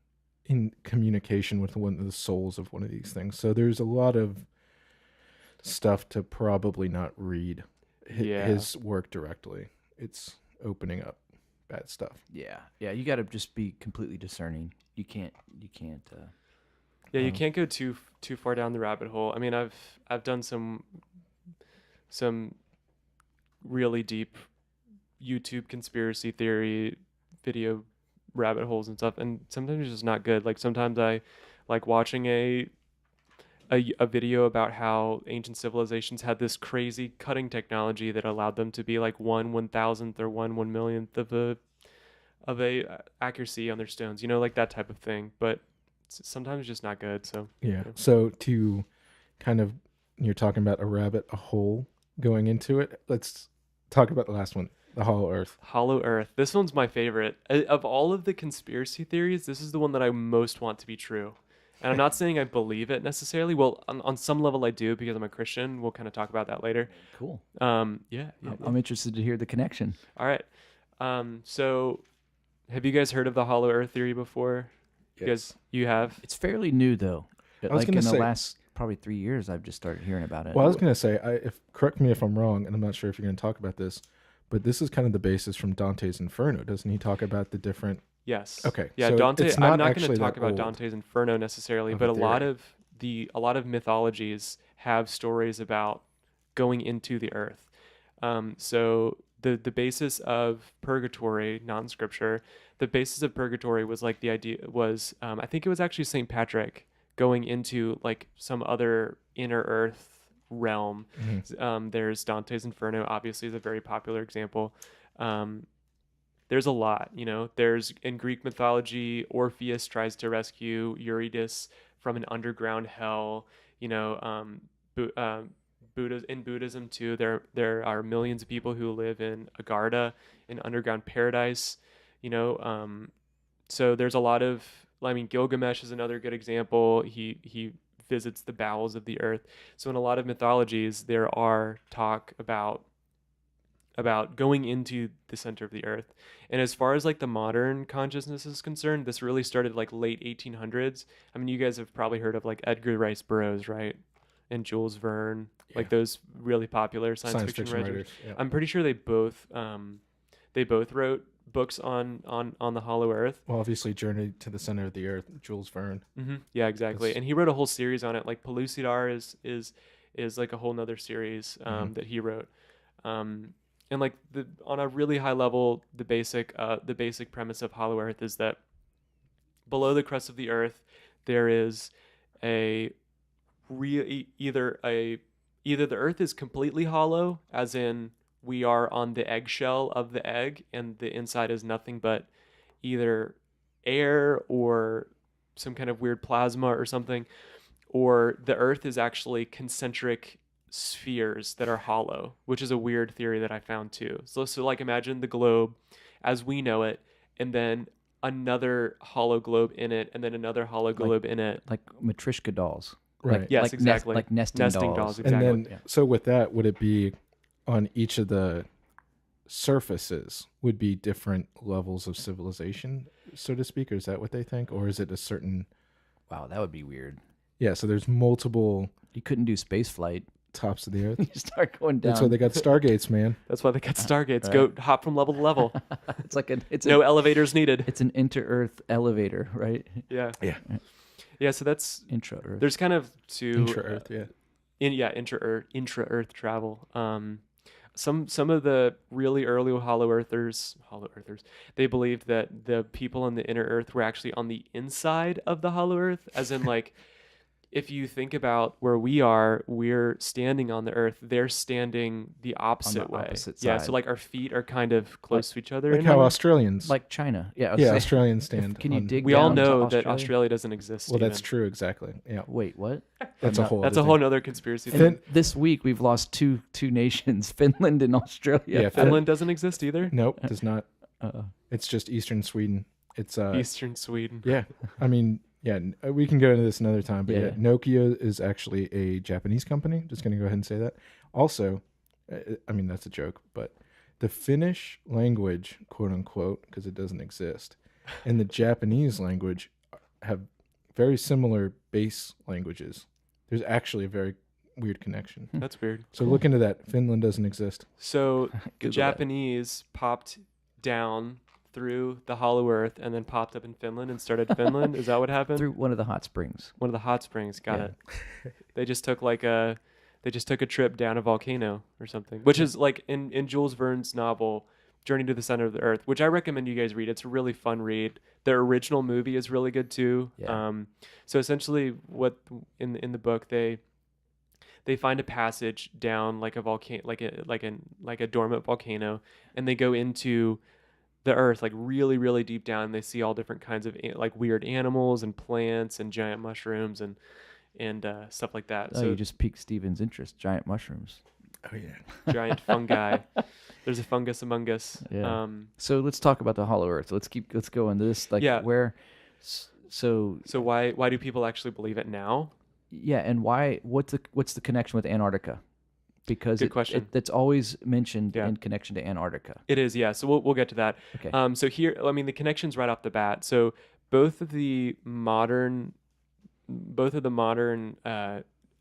in communication with one of the souls of one of these things. So there's a lot of stuff to probably not read his work directly. It's opening up bad stuff.
Yeah. You got to just be completely discerning. You can't.
You can't go too far down the rabbit hole. I mean, I've done some really deep YouTube conspiracy theory rabbit holes and stuff, and sometimes it's just not good. Like sometimes I like watching a video about how ancient civilizations had this crazy cutting technology that allowed them to be like 1/1000th or 1/1,000,000th of a accuracy on their stones, like that type of thing. But sometimes it's just not good. So
Yeah. So to kind of, you're talking about a hole going into it. Let's talk about the last one, the hollow earth.
Hollow Earth. This one's my favorite. Of all of the conspiracy theories, this is the one that I most want to be true. And I'm not saying I believe it necessarily. Well, on some level I do because I'm a Christian. We'll kind of talk about that later.
Cool.
Yeah.
I'm interested to hear the connection.
All right. So have you guys heard of the Hollow Earth theory before?
Yes.
You have?
It's fairly new though.
was
Like
gonna
in the
say-
last probably 3 years, I've just started hearing about it.
Well, I was going to say, correct me if I'm wrong, and I'm not sure if you're going to talk about this, but this is kind of the basis from Dante's Inferno. Doesn't he talk about the different?
Yes.
Okay,
Yeah,
so
Dante.
it's
I'm
not
not going
actually
to talk
that
about
old
Dante's Inferno necessarily,
of
but
a
a lot of mythologies have stories about going into the earth. So the basis of purgatory, not in scripture, the basis of purgatory was like the idea was I think it was actually Saint Patrick going into like some other inner earth realm. There's Dante's Inferno, obviously, is a very popular example. There's a lot, there's in Greek mythology, Orpheus tries to rescue Eurydice from an underground hell. In Buddhism too, there are millions of people who live in Agartha, an underground paradise. So there's a lot of, Gilgamesh is another good example. He visits the bowels of the earth. So in a lot of mythologies, there are talk about going into the center of the earth. And as far as like the modern consciousness is concerned, this really started like late 1800s. You guys have probably heard of like Edgar Rice Burroughs, right? And Jules Verne, like those really popular science fiction writers.
Yeah.
I'm pretty sure they both wrote books on the Hollow Earth.
Well, obviously, Journey to the Center of the Earth, Jules Verne.
Mm-hmm. Yeah, exactly. And he wrote a whole series on it. Like Pellucidar is like a whole nother series that he wrote. And like on a really high level, the basic premise of Hollow Earth is that below the crust of the earth there is either the earth is completely hollow, as in we are on the eggshell of the egg and the inside is nothing but either air or some kind of weird plasma or something, or the earth is actually concentric spheres that are hollow, which is a weird theory that I found too. So like imagine the globe as we know it, and then another hollow globe in it, and then another hollow globe in it.
Like Matryoshka dolls.
Right.
Yes,
like
exactly.
Like nesting dolls.
Exactly.
And then, so with that, would it be on each of the surfaces would be different levels of civilization, so to speak? Or is that what they think? Or is it a certain...
Wow, that would be weird.
Yeah, so there's multiple
You couldn't do space flight.
tops of the earth.
You start going down.
That's why they got Stargates, man.
That's why they got Stargates.
Right.
Go hop from level to level.
it's
No elevators needed.
It's an inter-earth elevator, right?
Yeah.
Yeah.
Yeah. So that's
Intra-earth.
there's kind of two
Intra-earth, yeah.
intra-earth travel. Some of the really early hollow earthers, they believed that the people on the inner earth were actually on the inside of the hollow earth, as in like if you think about where we are, we're standing on the earth, they're standing the opposite way.
Opposite
Yeah,
side.
so like our feet are kind of close to each other.
Like
in
how
a way.
Australians...
like China. Yeah.
yeah, Australians stand.
Can you
on-
dig
We all
down to
know that
Australia?
Australia doesn't exist.
Well, that's
even.
true, exactly. Yeah.
Wait, what?
That's a whole
That's
other
a whole
thing.
nother conspiracy.
And then-
theory.
This week we've lost two nations, Finland and Australia.
Yeah,
Finland doesn't exist either.
Nope, does not.
Uh-oh.
It's just Eastern Sweden. It's
Eastern Sweden.
yeah. I mean, yeah, we can go into this another time, but yeah,
Yeah.
Nokia is actually a Japanese company. Just going to go ahead and say that. Also, I mean, that's a joke, but the Finnish language, quote unquote, because it doesn't exist, and the Japanese language have very similar base languages. There's actually a very weird connection.
That's weird.
So look into that. Finland doesn't exist.
So the
Google that.
Japanese popped down through the hollow earth and then popped up in Finland and started Finland. Is that what happened?
Through one of the hot springs.
One of the hot springs. Got
Yeah.
it. They just took a trip down a volcano or something, which is like in Jules Verne's novel Journey to the Center of the Earth, which I recommend you guys read. It's a really fun read. The original movie is really good too.
Yeah.
So essentially, what in the book they find a passage down like a volcano, like a dormant volcano, and they go into the earth like really really deep down. And they see all different kinds of like weird animals and plants and giant mushrooms and stuff like that.
Oh,
So
you just piqued Steven's interest. Giant mushrooms.
Oh yeah.
giant fungi. There's a fungus among us.
Yeah. So let's talk about the Hollow Earth. Let's go into this. Like
Yeah.
where. So
why do people actually believe it now?
yeah, and why? What's the connection with Antarctica? Because
Good question.
That's always mentioned
Yeah.
in connection to Antarctica.
It is, yeah. So we'll get to that.
Okay.
So here, I mean, the connections right off the bat. So both of the modern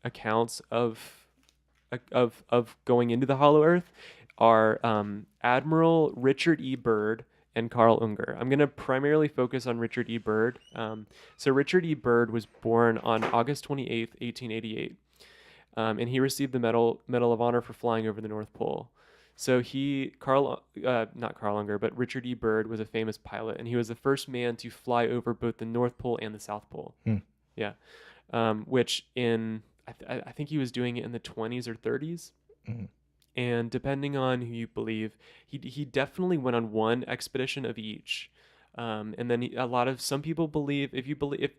accounts of going into the Hollow Earth are Admiral Richard E. Byrd and Carl Unger. I'm going to primarily focus on Richard E. Byrd. So Richard E. Byrd was born on August 28th, 1888. And he received the Medal of Honor for flying over the North Pole. So not Carl Unger, but Richard E. Byrd was a famous pilot, and he was the first man to fly over both the North Pole and the South Pole. Yeah. Which I think he was doing it in the 20s or 30s.
Mm-hmm.
And depending on who you believe, he definitely went on one expedition of each. And then some people believe, if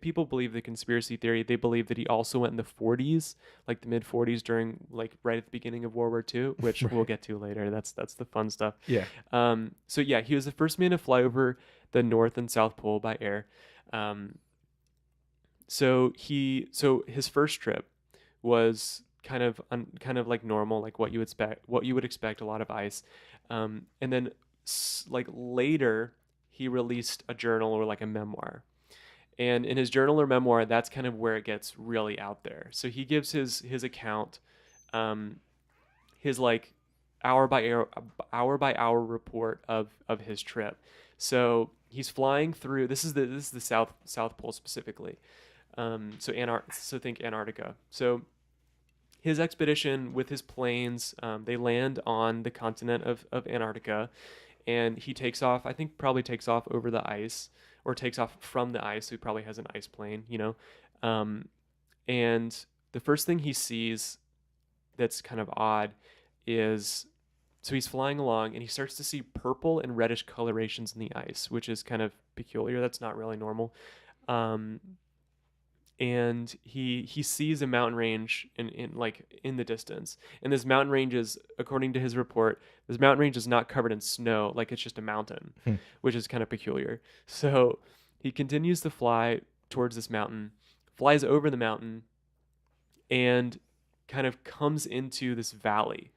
people believe the conspiracy theory, they believe that he also went in the 40s, like the mid 40s during like right at the beginning of World War II, which we'll get to later. That's the fun stuff.
Yeah.
So yeah, he was the first man to fly over the North and South Pole by air. So his first trip was kind of like normal, like what you would expect, a lot of ice. And then like later he released a journal or like a memoir. And in his journal or memoir, that's kind of where it gets really out there. So he gives his account, his like hour by hour report of his trip. So he's flying through. This is the South Pole specifically. So think Antarctica. So his expedition with his planes, they land on the continent of Antarctica, and he takes off. I think probably takes off over the ice, or takes off from the ice. So he probably has an ice plane, and the first thing he sees that's kind of odd is, so he's flying along and he starts to see purple and reddish colorations in the ice, which is kind of peculiar. That's not really normal. And he sees a mountain range in the distance. And this mountain range is, according to his report, this mountain range is not covered in snow, like it's just a mountain, which is kind of peculiar. So he continues to fly towards this mountain, flies over the mountain, and kind of comes into this valley.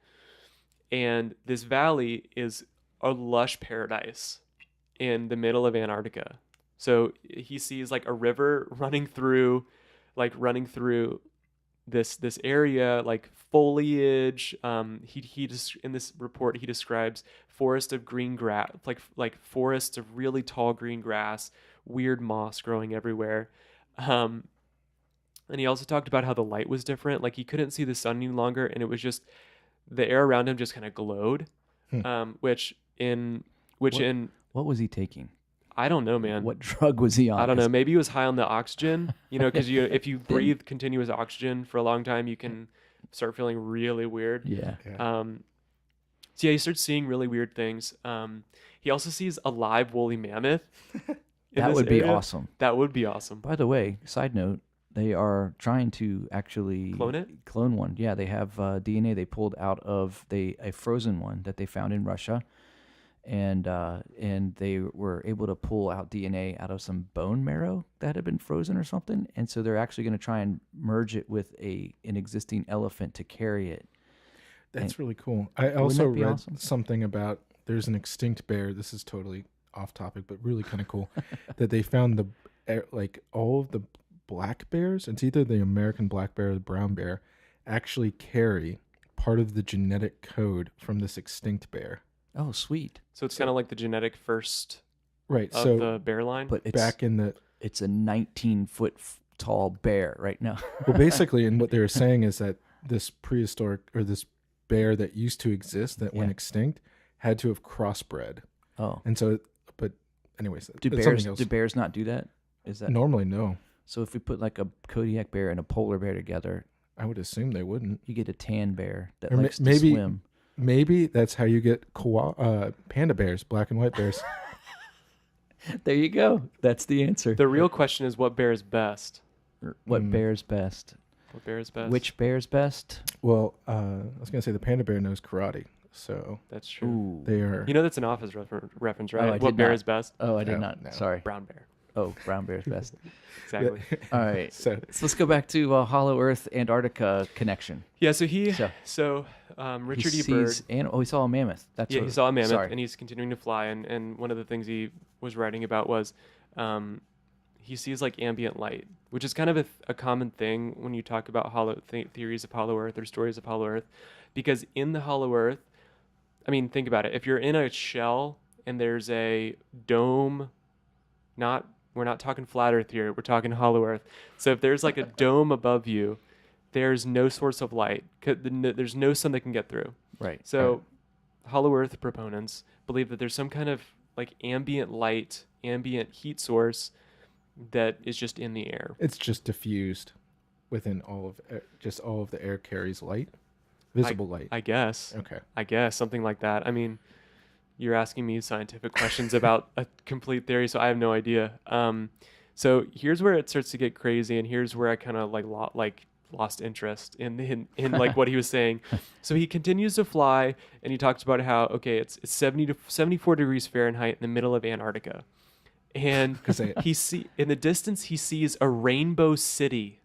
And this valley is a lush paradise in the middle of Antarctica. So he sees like a river running through this area, like foliage. He just, in this report, he describes forest of green grass, like forests of really tall green grass, weird moss growing everywhere. And he also talked about how the light was different. Like he couldn't see the sun any longer, and it was just the air around him just kind of glowed. What
was he taking?
I don't know, man.
What drug was he on?
I don't know. Maybe he was high on the oxygen, because if you breathe continuous oxygen for a long time, you can start feeling really weird.
Yeah.
So yeah, he starts seeing really weird things. He also sees a live woolly mammoth.
That would be awesome.
That would be awesome.
By the way, side note, they are trying to actually clone one. Yeah, they have DNA they pulled out of a frozen one that they found in Russia. And they were able to pull out DNA out of some bone marrow that had been frozen or something, and so they're actually going to try and merge it with an existing elephant to carry it.
That's really cool. I also read something about, there's an extinct bear. This is totally off topic, but really kind of cool, that they found all of the black bears. It's either the American black bear or the brown bear actually carry part of the genetic code from this extinct bear.
Oh, sweet.
So it's kind of like the genetic first
of
the bear line.
But it's a 19-foot tall bear right now.
Well, basically, and what they were saying is that this prehistoric, or this bear that used to exist that went extinct, had to have crossbred.
Oh,
And so, but anyways,
do
it's something
bears
else.
do bears not do that? Is that
Normally, no.
so? If we put like a Kodiak bear and a polar bear together,
I would assume they wouldn't.
you get a tan bear that
Or
likes to
maybe-
swim.
Maybe that's how you get panda bears, black and white bears.
There you go. That's the answer.
The real question is what bear is best?
What bear's best?
What bear is best?
Which bear's best?
Well, I was gonna say the panda bear knows karate, so
That's true.
Ooh.
they are.
You know that's an Office reference, right?
I
What
did
bear
not.
is best?
Oh, I did
No,
not.
no.
Sorry.
Brown bear.
Oh, brown bear's best.
Exactly.
All right.
So
So let's go back to Hollow Earth Antarctica connection.
Yeah. So Richard
he
E. Byrd.
sees he saw a mammoth. That's
Yeah,
what
he saw a mammoth,
sorry.
and he's continuing to fly. And one of the things he was writing about was he sees like ambient light, which is kind of a common thing when you talk about theories of Hollow Earth or stories of Hollow Earth, because in the Hollow Earth, I mean, think about it. If you're in a shell and there's a dome, we're not talking flat Earth here. We're talking Hollow Earth. So if there's like a dome above you, there's no source of light. There's no sun that can get through.
Right.
So Hollow Earth proponents believe that there's some kind of like ambient light, ambient heat source that is just in the air.
it's just diffused within all of the air carries light, visible light.
I guess.
Okay.
I guess something like that. I mean, you're asking me scientific questions about a complete theory, so I have no idea. So here's where it starts to get crazy, and here's where I kind of lost interest in like what he was saying. So he continues to fly, and he talks about how it's 70 to 74 degrees Fahrenheit in the middle of Antarctica, and in the distance he sees a rainbow city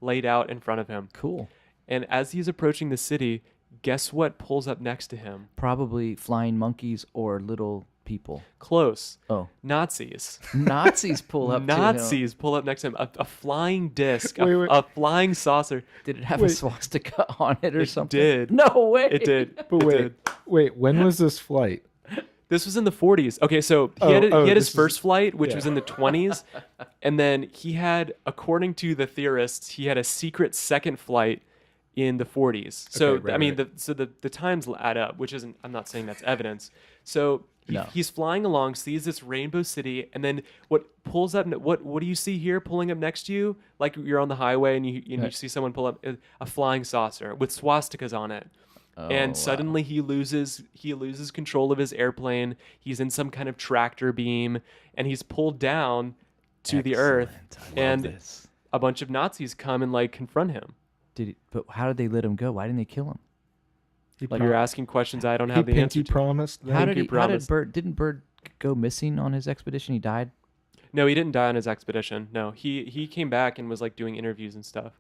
laid out in front of him.
Cool.
And as he's approaching the city, guess what pulls up next to him?
Probably flying monkeys or little people.
Close.
Oh,
Nazis.
Nazis pull up.
Nazis pull up next to him. A flying disc,
Wait.
a flying saucer.
To him. Did it have a swastika on it or
It
something?
did.
No way.
It did.
But
It did.
wait, when was this flight?
This was in the 40s. Okay, so he had his
this
first flight, which
yeah.
was in the 20s, and then he had, according to the theorists, he had a secret second flight in the 40s. So
Okay, right,
I mean,
right.
the times add up, which isn't. I'm not saying that's evidence. So he's flying along, sees this rainbow city, and then what pulls up? What do you see here pulling up next to you? Like you're on the highway and you see someone pull up a flying saucer with swastikas on it. And suddenly he loses control of his airplane. He's in some kind of tractor beam, and he's pulled down to the earth. And a bunch of Nazis come and like confront him.
But how did they let him go? Why didn't they kill him?
You're asking questions I don't
He
have the answer
pinky
to.
promised.
How
That.
did
promised.
Didn't Bird go missing on his expedition? He died.
No, he didn't die on his expedition. No, he came back and was like doing interviews and stuff.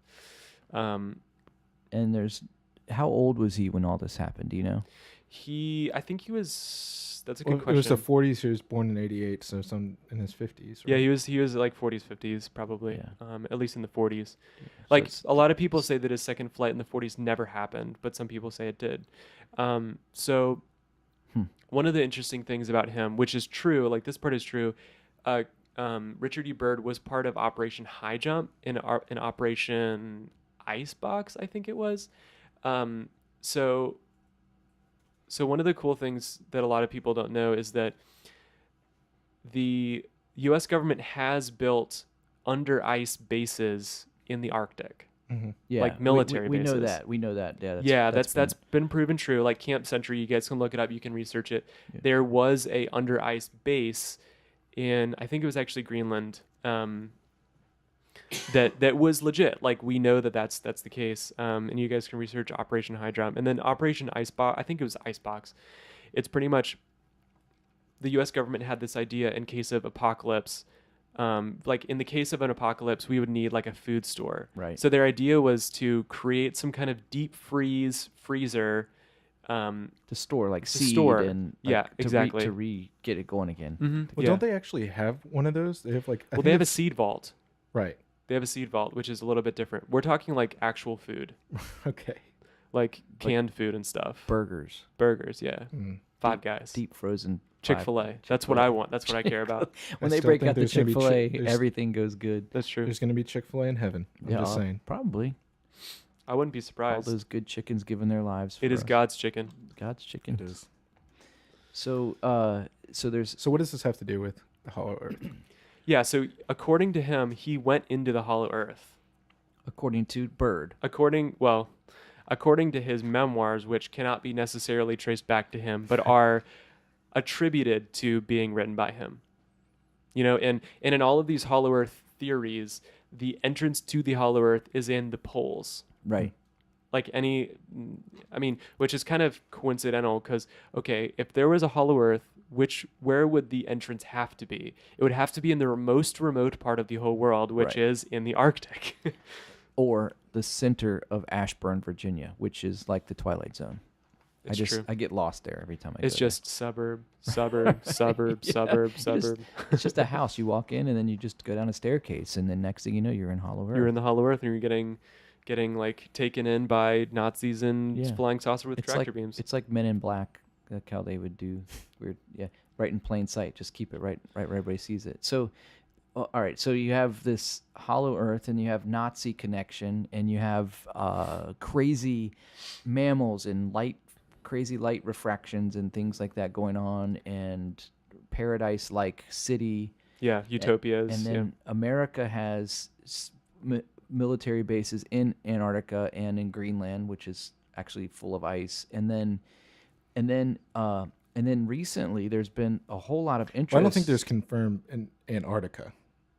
And how old was he when all this happened? Do you know?
I think he was. That's a
Well,
good
it was
question.
the 40s. He was born in '88, so some in his 50s.
Yeah,
right?
he was like 40s, 50s, probably.
Yeah.
At least in the 40s.
So
Like
it's-
a lot of people say that his second flight in the 40s never happened, but some people say it did. So one of the interesting things about him, which is true, like this part is true, Richard E. Byrd was part of Operation High Jump in Operation Icebox, I think it was. So one of the cool things that a lot of people don't know is that the U.S. government has built under ice bases in the Arctic.
Yeah,
like military
we know
bases.
that. We know that.
Yeah,
that's
that's been proven true. Like Camp Century, you guys can look it up. You can research it.
Yeah.
There was a under ice base in, I think it was actually Greenland. That was legit. Like we know that's the case. And you guys can research Operation High Jump and then Operation Icebox. I think it was Icebox. It's pretty much the U.S. government had this idea in case of apocalypse. Like in the case of an apocalypse, we would need like a food store.
Right.
So their idea was to create some kind of deep freezer.
to store like
To
seed
store.
and
Yeah, exactly.
to get it going again.
Mm-hmm.
Well, don't they actually have one of those? They have like. I
Well,
think
they have a
it's-
seed vault.
Right.
They have a seed vault, which is a little bit different. We're talking like actual food,
Okay.
like canned food and stuff.
Burgers,
Burgers, yeah.
Mm.
Five Guys.
deep frozen.
Chick-fil-A. That's what I want. That's what I care about.
When
I
they
still
break
think
out the
there's gonna be
Chick-fil-A,
there's-
everything goes good.
That's true.
There's going to be Chick-fil-A in heaven. I'm just saying.
Probably
I wouldn't be
all
surprised.
those good chickens giving their lives.
It is
for
God's chicken.
God's chicken.
It is.
So there's
So what does this have to do with the Hollow Earth?
Yeah, so according to him, he went into the Hollow Earth.
according to Bird.
According to his memoirs, which cannot be necessarily traced back to him, but are attributed to being written by him. You know, and in all of these Hollow Earth theories, the entrance to the Hollow Earth is in the poles.
Right.
Like which is kind of coincidental because, okay, if there was a Hollow Earth, where would the entrance have to be? It would have to be in the most remote part of the whole world, which
Right.
is in the Arctic.
Or the center of Ashburn, Virginia, which is like the Twilight Zone.
It's true.
I get lost there every time I
It's
go
just suburb, suburb, suburb,
Yeah,
suburb,
you just-
suburb.
there. It's just a house. You walk in and then you just go down a staircase, and then next thing you know, you're in Hollow Earth.
You're in the Hollow Earth and you're getting like taken in by Nazis and
Yeah.
flying saucer with
It's
tractor
like
beams.
it's like Men in Black, like how they would do weird, right in plain sight. Just keep it right where everybody sees it. So, all right. So you have this Hollow Earth, and you have Nazi connection, and you have crazy mammals and crazy light refractions and things like that going on, and paradise-like city.
Yeah, utopias.
And then America has military bases in Antarctica and in Greenland, which is actually full of ice. And then recently, there's been a whole lot of interest.
Well, I don't think there's confirmed in Antarctica.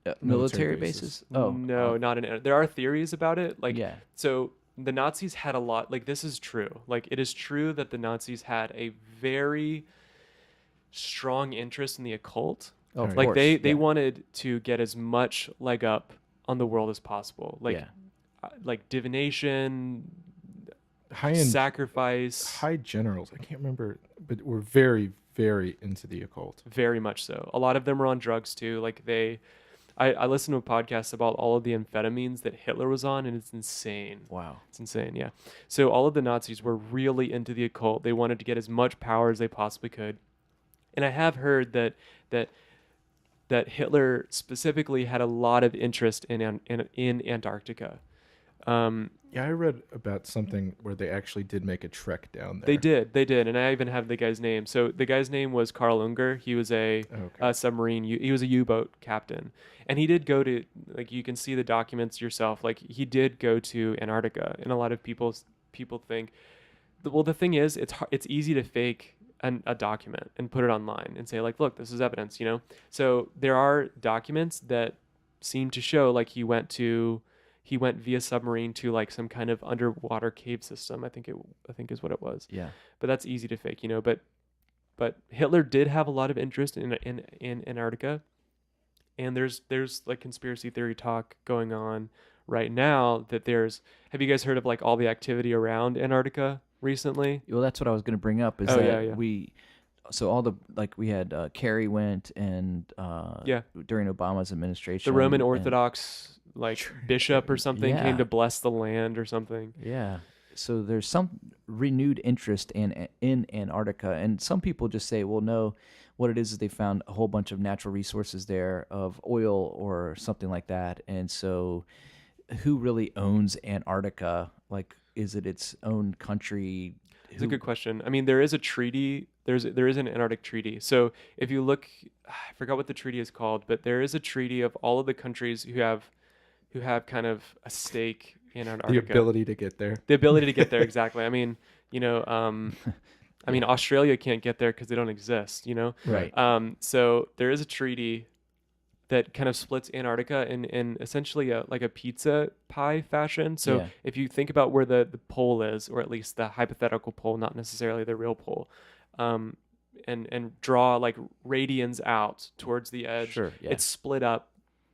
military
military bases.
bases. Oh
no, not in. There are theories about it. Like,
yeah,
so the Nazis had a lot. Like, this is true. Like, it is true that the Nazis had a very strong interest in the occult.
oh, of
Like,
course.
they
yeah.
wanted to get as much leg up on the world as possible. Like,
Yeah.
like divination,
High-end,
sacrifice.
high generals. I can't remember, but were very, very into the occult.
Very much so. A lot of them were on drugs too. Like I listened to a podcast about all of the amphetamines that Hitler was on, and it's insane.
Wow.
It's insane, yeah. So all of the Nazis were really into the occult. They wanted to get as much power as they possibly could. And I have heard that Hitler specifically had a lot of interest in Antarctica.
Yeah, I read about something where they actually did make a trek down there.
They did, and I even have the guy's name. So the guy's name was Carl Unger. He was a submarine. He was a U-boat captain, and he did go to, like, you can see the documents yourself. Like, he did go to Antarctica, and a lot of people think, well, the thing is, it's easy to fake a document and put it online and say, like, look, this is evidence, you know. So there are documents that seem to show, like, he went via submarine to, like, some kind of underwater cave system. I think is what it was.
Yeah.
But that's easy to fake, you know. But Hitler did have a lot of interest in Antarctica, and there's like conspiracy theory talk going on right now that have you guys heard of, like, all the activity around Antarctica recently?
Well, that's what I was going to bring up. Is
Oh,
that
yeah.
So all the, like, we had Kerry went, and during Obama's administration,
The Roman
and-
Orthodox, like, bishop or something
Yeah.
came to bless the land or something.
Yeah. So there's some renewed interest in Antarctica, and some people just say, well, no, what it is they found a whole bunch of natural resources there of oil or something like that. And so who really owns Antarctica? Like, is it its own country?
It's a good question. I mean, there is a treaty. There is an Antarctic treaty. So if you look, I forgot what the treaty is called, but there is a treaty of all of the countries who have kind of a stake in Antarctica.
The ability to get there.
The ability to get there, exactly. I mean, you know, I mean, Australia can't get there because they don't exist, you know?
Right.
So there is a treaty that kind of splits Antarctica in essentially like a pizza pie fashion. So
Yeah.
if you think about where the pole is, or at least the hypothetical pole, not necessarily the real pole, and draw, like, radians out towards the edge,
Sure, yeah.
it's split up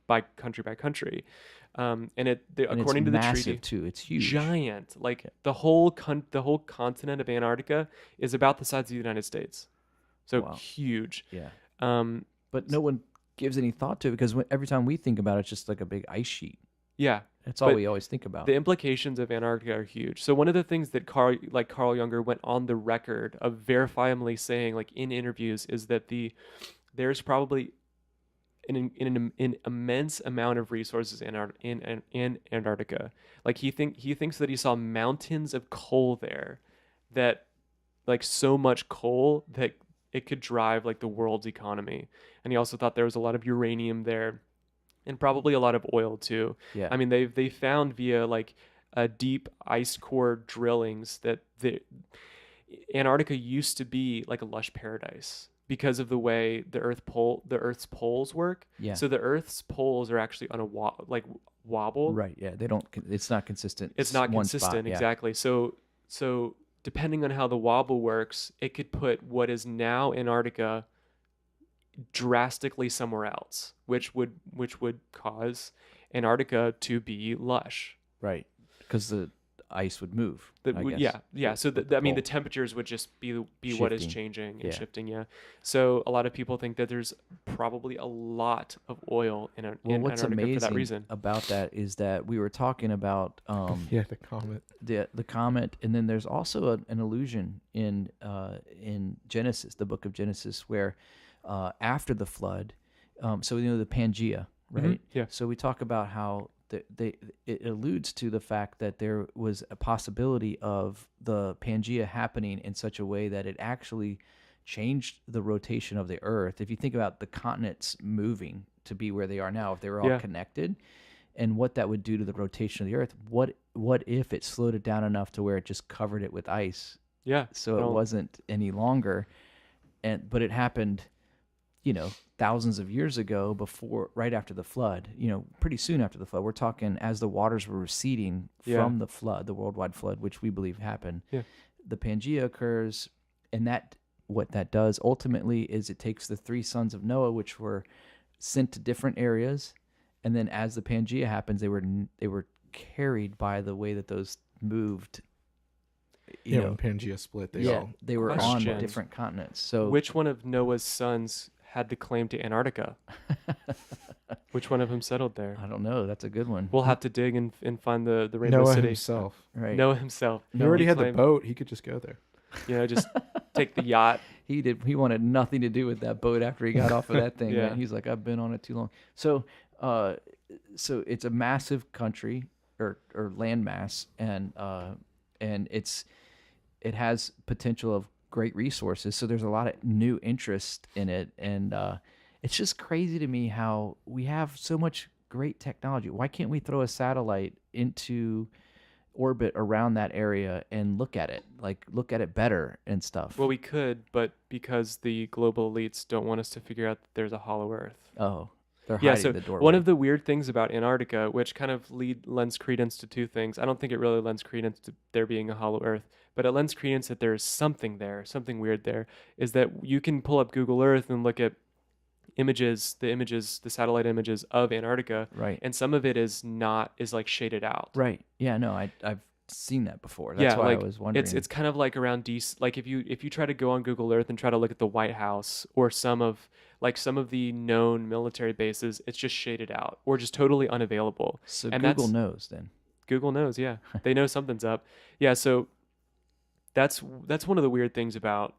by country. And
And
according
it's
to the
massive
treaty,
too. It's huge.
giant. Like, the whole continent of Antarctica is about the size of the United States. So
Wow.
huge.
Yeah.
Um,
But no one gives any thought to it, because every time we think about it, it's just like a big ice sheet.
yeah.
That's all
But
we always think about.
The implications of Antarctica are huge. So one of the things that Carl Junger went on the record of verifiably saying, like, in interviews, is that there's probably an immense amount of resources in Antarctica. Like, he thinks that he saw mountains of coal there, that, like, so much coal that it could drive like the world's economy. And he also thought there was a lot of uranium there, and probably a lot of oil too.
Yeah.
I mean, they found via like deep ice core drillings that the Antarctica used to be like a lush paradise because of the way the Earth's poles work.
Yeah.
So the Earth's poles are actually on a wobble.
Right. Yeah. They don't. It's not consistent.
It's not
one
consistent,
spot, yeah.
exactly. So depending on how the wobble works, it could put what is now Antarctica drastically somewhere else, which would cause Antarctica to be lush.
Right. Because the ice would move. I guess.
Yeah. So I mean, the temperatures would just be what is
Shifting.
changing and
Yeah.
shifting. Yeah. So a lot of people think that there's probably a lot of oil in
What's
Antarctica
amazing
for that reason.
about that is that we were talking about
Yeah, the comet.
the comet, and then there's also an allusion in Genesis, the book of Genesis, where after the flood, so the Pangea, right?
Yeah.
So we talk about how it alludes to the fact that there was a possibility of the Pangea happening in such a way that it actually changed the rotation of the Earth. If you think about the continents moving to be where they are now, if they were all connected, and what that would do to the rotation of the Earth, what if it slowed it down enough to where it just covered it with ice?
Yeah.
So it wasn't any longer, but it happened, thousands of years ago, right after the flood, pretty soon after the flood. We're talking as the waters were receding from the flood, the worldwide flood, which we believe happened.
Yeah.
The Pangea occurs, and what that does ultimately is it takes the three sons of Noah, which were sent to different areas, and then as the Pangea happens, they were carried by the way that those moved.
When Pangea split,
they were on different continents. So
which one of Noah's sons had the claim to Antarctica? Which one of them settled there?
I don't know. That's a good one.
We'll have to dig and find the Rainbow
Noah
City.
himself.
Right.
Noah himself.
He already had the boat. He could just go there.
Just take the yacht.
He did. He wanted nothing to do with that boat after he got off of that thing.
Yeah.
Man. He's like, I've been on it too long. So it's a massive country or landmass, and it has potential of great resources. So there's a lot of new interest in it, and it's just crazy to me how we have so much great technology. Why can't we throw a satellite into orbit around that area and look at it better and stuff?
Well, we could, but because the global elites don't want us to figure out that there's a hollow Earth.
Oh, they're hiding the doorway.
One of the weird things about Antarctica, which kind of lends credence to two things. I don't think it really lends credence to there being a hollow Earth, but it lends credence that there's something there, something weird there, is that you can pull up Google Earth and look at the satellite images of Antarctica,
right?
And some of it is like shaded out,
right? Yeah, no, I've seen that before. That's why I was wondering.
It's kind of like around like if you try to go on Google Earth and try to look at the White House or some of the known military bases, it's just shaded out or just totally unavailable.
So
and
Google knows then.
Google knows, yeah. They know something's up. Yeah, so that's one of the weird things about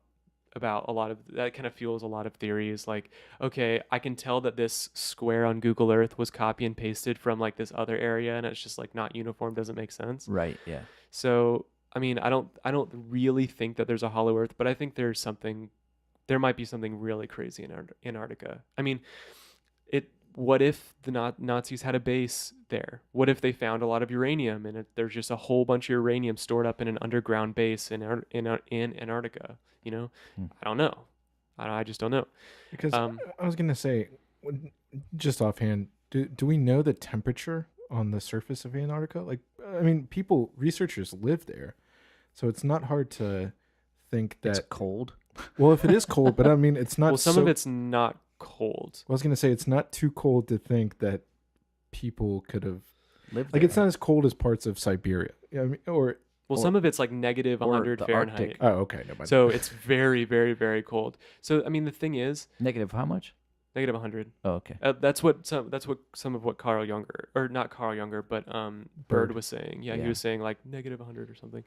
a lot of that kind of fuels a lot of theories. Like, okay, I can tell that this square on Google Earth was copy and pasted from like this other area, and it's just like not uniform, doesn't make sense.
Right. Yeah.
So I mean, I don't really think that there's a hollow Earth, but I think there might be something really crazy in Antarctica. I mean, what if the Nazis had a base there? What if they found a lot of uranium and there's just a whole bunch of uranium stored up in an underground base in Antarctica? I don't know. I just don't know.
Because I was going to say, just offhand, do we know the temperature on the surface of Antarctica? Like, I mean, researchers live there, so it's not hard to think that
it's cold.
Well, if it is cold, but I mean, it's not.
Well, some of it's not cold.
I was going to say it's not too cold to think that people could have
lived
like
there.
it's not as cold as parts of Siberia. I mean,
some of it's like negative 100
the
Fahrenheit.
Arctic.
Oh, okay. No,
so it's very, very, very cold. So I mean, the thing is,
negative how much?
Negative 100.
Oh, okay.
That's what some of what Carl Junger, or not Carl Junger, but Bird was saying. Yeah, he was saying like negative 100 or something.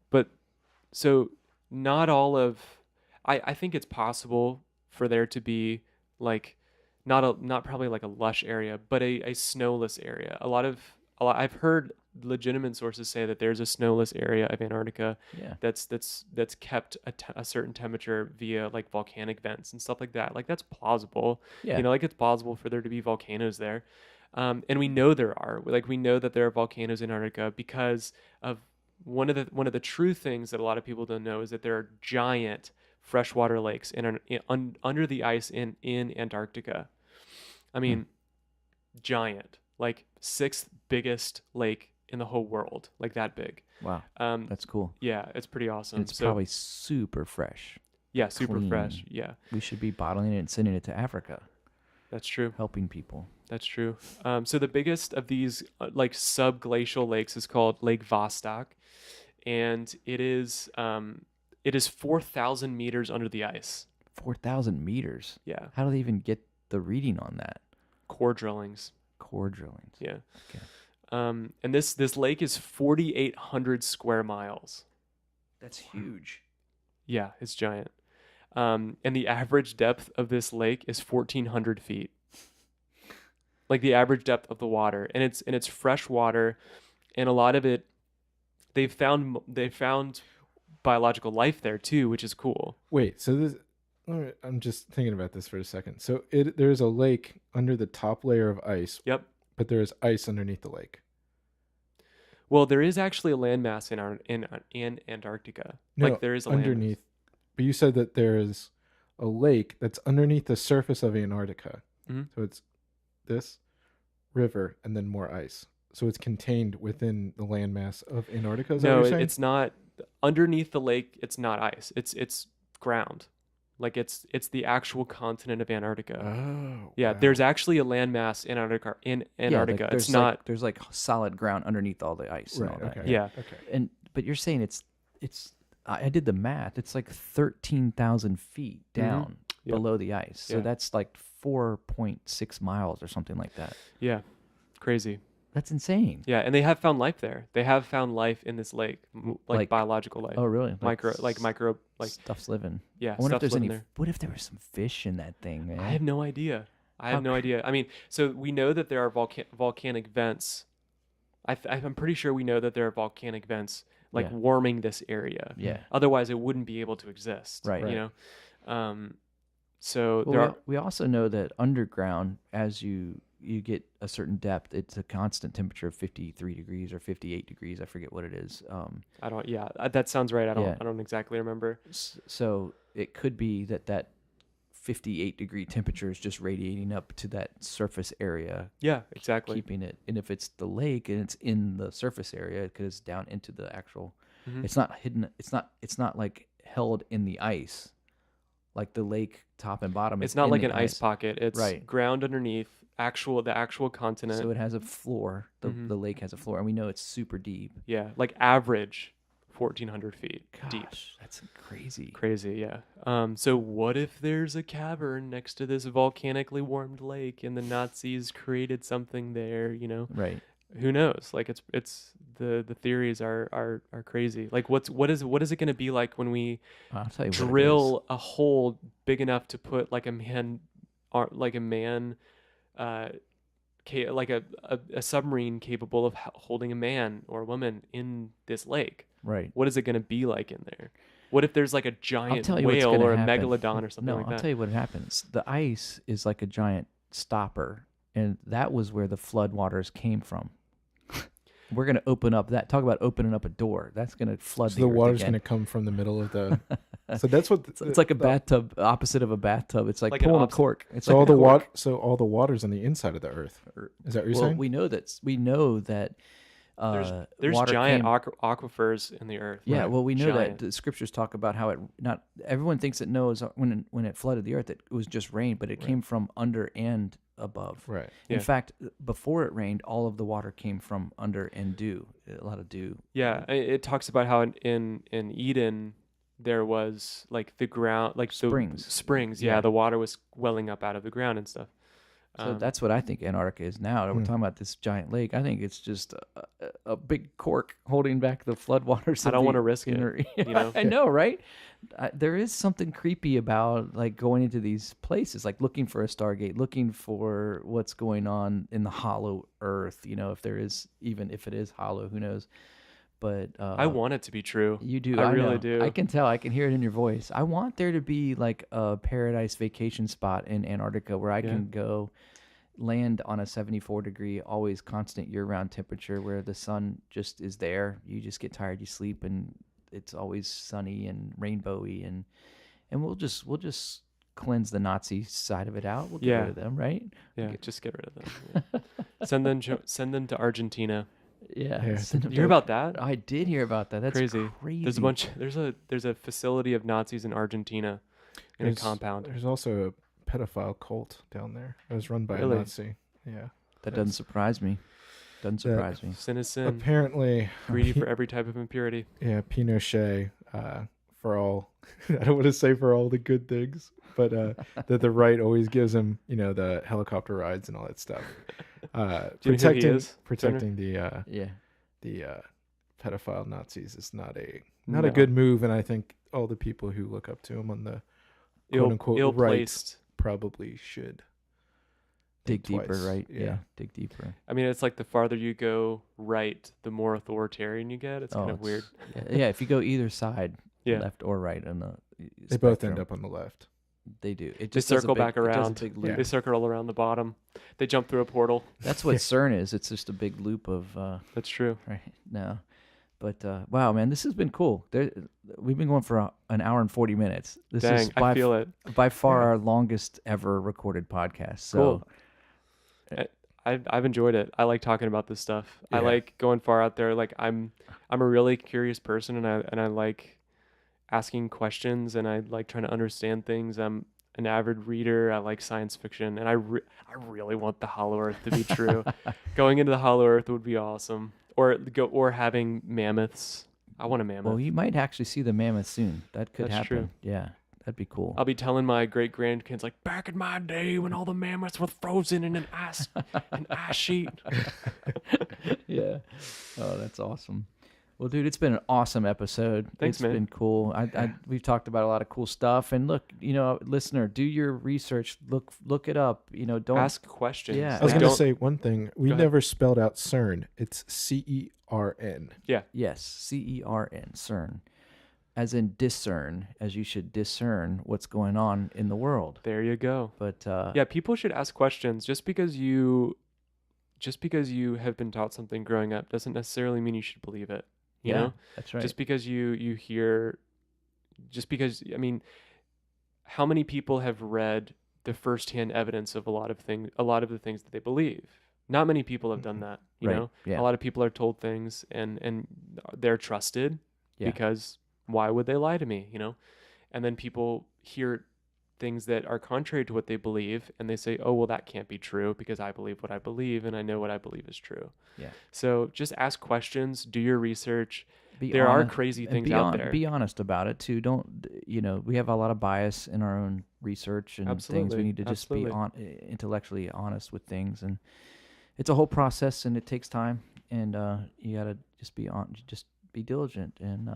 But so not all of, I think it's possible for there to be like not probably like a lush area, but a snowless area. A lot I've heard legitimate sources say that there's a snowless area of Antarctica
Yeah.
that's kept a certain temperature via like volcanic vents and stuff like that. Like that's plausible.
Yeah.
You know, like it's plausible for there to be volcanoes there. And we know there are. Like we know that there are volcanoes in Antarctica because of one of the true things that a lot of people don't know is that there are giant freshwater lakes under the ice in Antarctica. I mean, giant, like sixth biggest lake in the whole world, like that big.
Wow. That's cool.
Yeah, it's pretty awesome.
And it's probably super fresh.
Yeah, super
clean.
fresh. Yeah,
We should be bottling it and sending it to Africa,
that's true.
helping people.
That's true. So the biggest of these like subglacial lakes is called Lake Vostok, and it is 4,000 meters under the ice.
4,000 meters.
Yeah,
How do they even get the reading on that?
core drillings.
Core drillings.
Yeah.
Okay.
And this lake is 4,800 square miles.
That's huge.
Yeah, it's giant. And the average depth of this lake is 1,400 feet. Like the average depth of the water, and it's fresh water, and a lot of it, they found biological life there too, which is cool.
Wait, so this, all right, I'm just thinking about this for a second. So there's a lake under the top layer of ice.
Yep.
But there is ice underneath the lake.
Well, there is actually a landmass in Antarctica.
No,
like there is a
underneath.
landmass.
But you said that there is a lake that's underneath the surface of Antarctica.
Mhm.
So it's this river and then more ice. So it's contained within the landmass of Antarctica. Is that what
No,
you're saying?
it's not. Underneath the lake, it's not ice. It's ground. Like it's the actual continent of Antarctica.
Oh,
Yeah,
wow.
there's actually a landmass in Antarctica. Antarctica.
there's
It's not.
there's like solid ground underneath all the ice and
Right.
all that.
Okay.
Yeah.
Okay.
But you're saying it's I did the math. It's like 13,000 feet down
Yep.
below the ice. So
Yeah.
that's like 4.6 miles or something like that.
Yeah, crazy.
That's insane.
Yeah, and they have found life there. They have found life in this lake, like biological life.
Oh, really?
micro
Stuff's living.
yeah.
I wonder if
stuff's
there's
living
any.
there.
What if there was some fish in that thing, man?
I have no idea. I
How
have no idea. I mean, so we know that there are volcanic vents. I'm pretty sure we know that there are volcanic vents like
Yeah.
warming this area.
Yeah.
Otherwise, it wouldn't be able to exist.
Right.
You know. So
Well,
there are.
we also know that underground, as you get a certain depth, it's a constant temperature of 53 degrees or 58 degrees. I forget what it is.
I don't. Yeah, that sounds right.
Yeah.
I don't exactly remember.
So it could be that 58 degree temperature is just radiating up to that surface area,
Yeah, exactly.
keeping it. And if it's the lake and it's in the surface area, because it's down into the actual,
Mhm.
it's not hidden. It's not like held in the ice, like the lake top and bottom.
It's not
in
like
the
an ice pocket. It's
Right.
ground underneath the actual continent.
So it has a floor.
Mhm.
The lake has a floor, and we know it's super deep.
Yeah, like average 1,400 feet deep.
Gosh, that's crazy.
Crazy, yeah. So what if there's a cavern next to this volcanically warmed lake and the Nazis created something there, you know?
Right.
Who knows? Like it's the theories are crazy. Like what is it going to be like when we
I'll tell you what it is.
drill a hole big enough to put like a man like a submarine capable of holding a man or a woman in this lake?
Right.
What is it going to be like in there? What if there's like a giant
tell you what's
whale
gonna
or a
happen.
megalodon or something
No,
like
I'll
that?
tell you what happens. The ice is like a giant stopper, and that was where the flood waters came from. We're going to open up that. Talk about opening up a door. That's going to flood
So the
earth
water's
again.
going to come from the middle of the. So that's what.
It's like a bathtub, opposite of a bathtub. It's like
Like an
pulling a
opposite-
cork. It's
So
like
all
a
the
cork.
all the water's on the inside of the earth. Is that what you're
Well,
saying?
we know that.
There's
water
giant
came-
aquifers in the earth.
Yeah,
Right.
well, we know
Giant.
that the scriptures talk about how it not everyone thinks it knows when it flooded the earth it was just rain, but it came from under and above.
Right.
In
Yeah.
fact, before it rained, all of the water came from under and dew, a lot of dew.
Yeah, it talks about how in Eden there was like the ground, like
Springs.
Springs.
Yeah.
Yeah, the water was welling up out of the ground and stuff.
So that's what I think Antarctica is now. We're talking about this giant lake. I think it's just a big cork holding back the floodwaters.
I don't want to risk it. You know?
I know, right? There is something creepy about like going into these places, like looking for a Stargate, looking for what's going on in the hollow Earth. You know, if it is hollow, who knows? But
I want it to be true.
You do.
I really
know.
do.
I can tell. I can hear it in your voice. I want there to be like a paradise vacation spot in Antarctica where I can go land on a 74-degree, always constant year-round temperature where the sun just is there. You just get tired, you sleep, and it's always sunny and rainbowy, and we'll just cleanse the Nazi side of it out. We'll get rid of them, right?
Yeah, just get rid of them. Yeah. Send them to Argentina.
Yeah.
Did you hear about that?
I did hear about that. That's crazy.
There's a facility of Nazis in Argentina in a compound.
There's also a pedophile cult down there. It was run by a Nazi. Yeah.
That doesn't surprise me.
Sin is sin.
Apparently
greedy for every type of impurity.
Yeah, Pinochet, for all I don't want to say for all the good things, but that the right always gives him, the helicopter rides and all that stuff. Protecting the pedophile Nazis is not a good move, and I think all the people who look up to him on the quote unquote right probably should
dig deeper, right? Yeah, dig deeper.
I mean, it's like the farther you go right, the more authoritarian you get. It's kind of weird.
Yeah, if you go either side, left or right on the
they both end up on the left.
They do.
They circle back around. They circle all around the bottom. They jump through a portal.
That's what Cern is. It's just a big loop of.
That's true.
Right now, but wow, man, this has been cool. We've been going for an hour and 40 minutes. This is
I feel it.
By far our longest ever recorded podcast. So,
cool. I've enjoyed it. I like talking about this stuff. Yeah. I like going far out there. Like I'm a really curious person, and I like asking questions, and I like trying to understand things. I'm an avid reader. I like science fiction, and I really want the Hollow Earth to be true. Going into the Hollow Earth would be awesome, or having mammoths. I want a mammoth.
Well, you might actually see the mammoth soon. That could happen.
True.
Yeah, that'd be cool.
I'll be telling my great grandkids like back in my day when all the mammoths were frozen in an ice sheet.
Yeah. Oh, that's awesome. Well, dude, it's been an awesome episode.
Thanks, man.
It's been cool. We've talked about a lot of cool stuff. And look, listener, do your research. Look it up. Don't
ask questions.
Yeah.
I was going to say one thing. We never spelled out Cern. It's CERN.
Yeah.
Yes, CERN, Cern, as in discern, as you should discern what's going on in the world.
There you go.
But
people should ask questions. Just because you have been taught something growing up doesn't necessarily mean you should believe it. You know?
That's right.
Just because I mean, how many people have read the firsthand evidence of a lot of the things that they believe? Not many people have done that, you know?
Yeah.
A lot of people are told things and they're trusted because why would they lie to me, And then people hear things that are contrary to what they believe, and they say, oh, well, that can't be true because I believe what I believe, and I know what I believe is true.
Yeah.
So just ask questions, do your research. There are crazy things out there.
Be honest about it too. Don't, we have a lot of bias in our own research and things. We need to just be intellectually honest with things, and it's a whole process, and it takes time, and you gotta just be diligent, and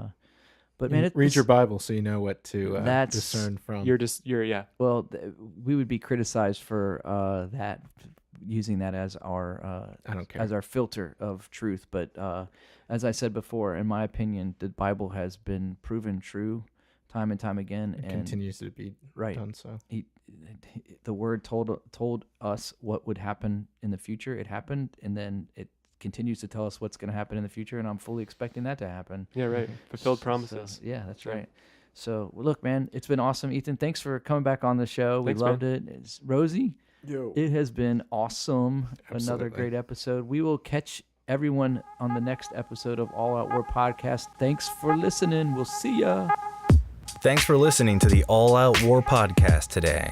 but man,
read your Bible so you know what to discern from.
Well, we would be criticized for that, using that as our
I don't care.
as our filter of truth. But as I said before, in my opinion, the Bible has been proven true time and time again, and
continues to be done so.
The Word told us what would happen in the future. It happened, and then it continues to tell us what's going to happen in the future, and I'm fully expecting that to happen.
Yeah, right. Fulfilled promises.
So, that's right. So, look, man, it's been awesome. Ethan, thanks for coming back on the show.
Thanks,
we loved it. It's Rosie.
Yo.
It has been awesome.
Absolutely.
Another great episode. We will catch everyone on the next episode of All Out War Podcast. Thanks for listening. We'll see ya.
Thanks for listening to the All Out War Podcast today.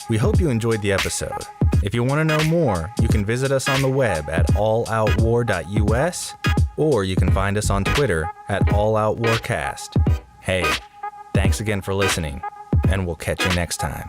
We hope you enjoyed the episode. If you want to know more, you can visit us on the web at alloutwar.us, or you can find us on Twitter at alloutwarcast. Hey, thanks again for listening, and we'll catch you next time.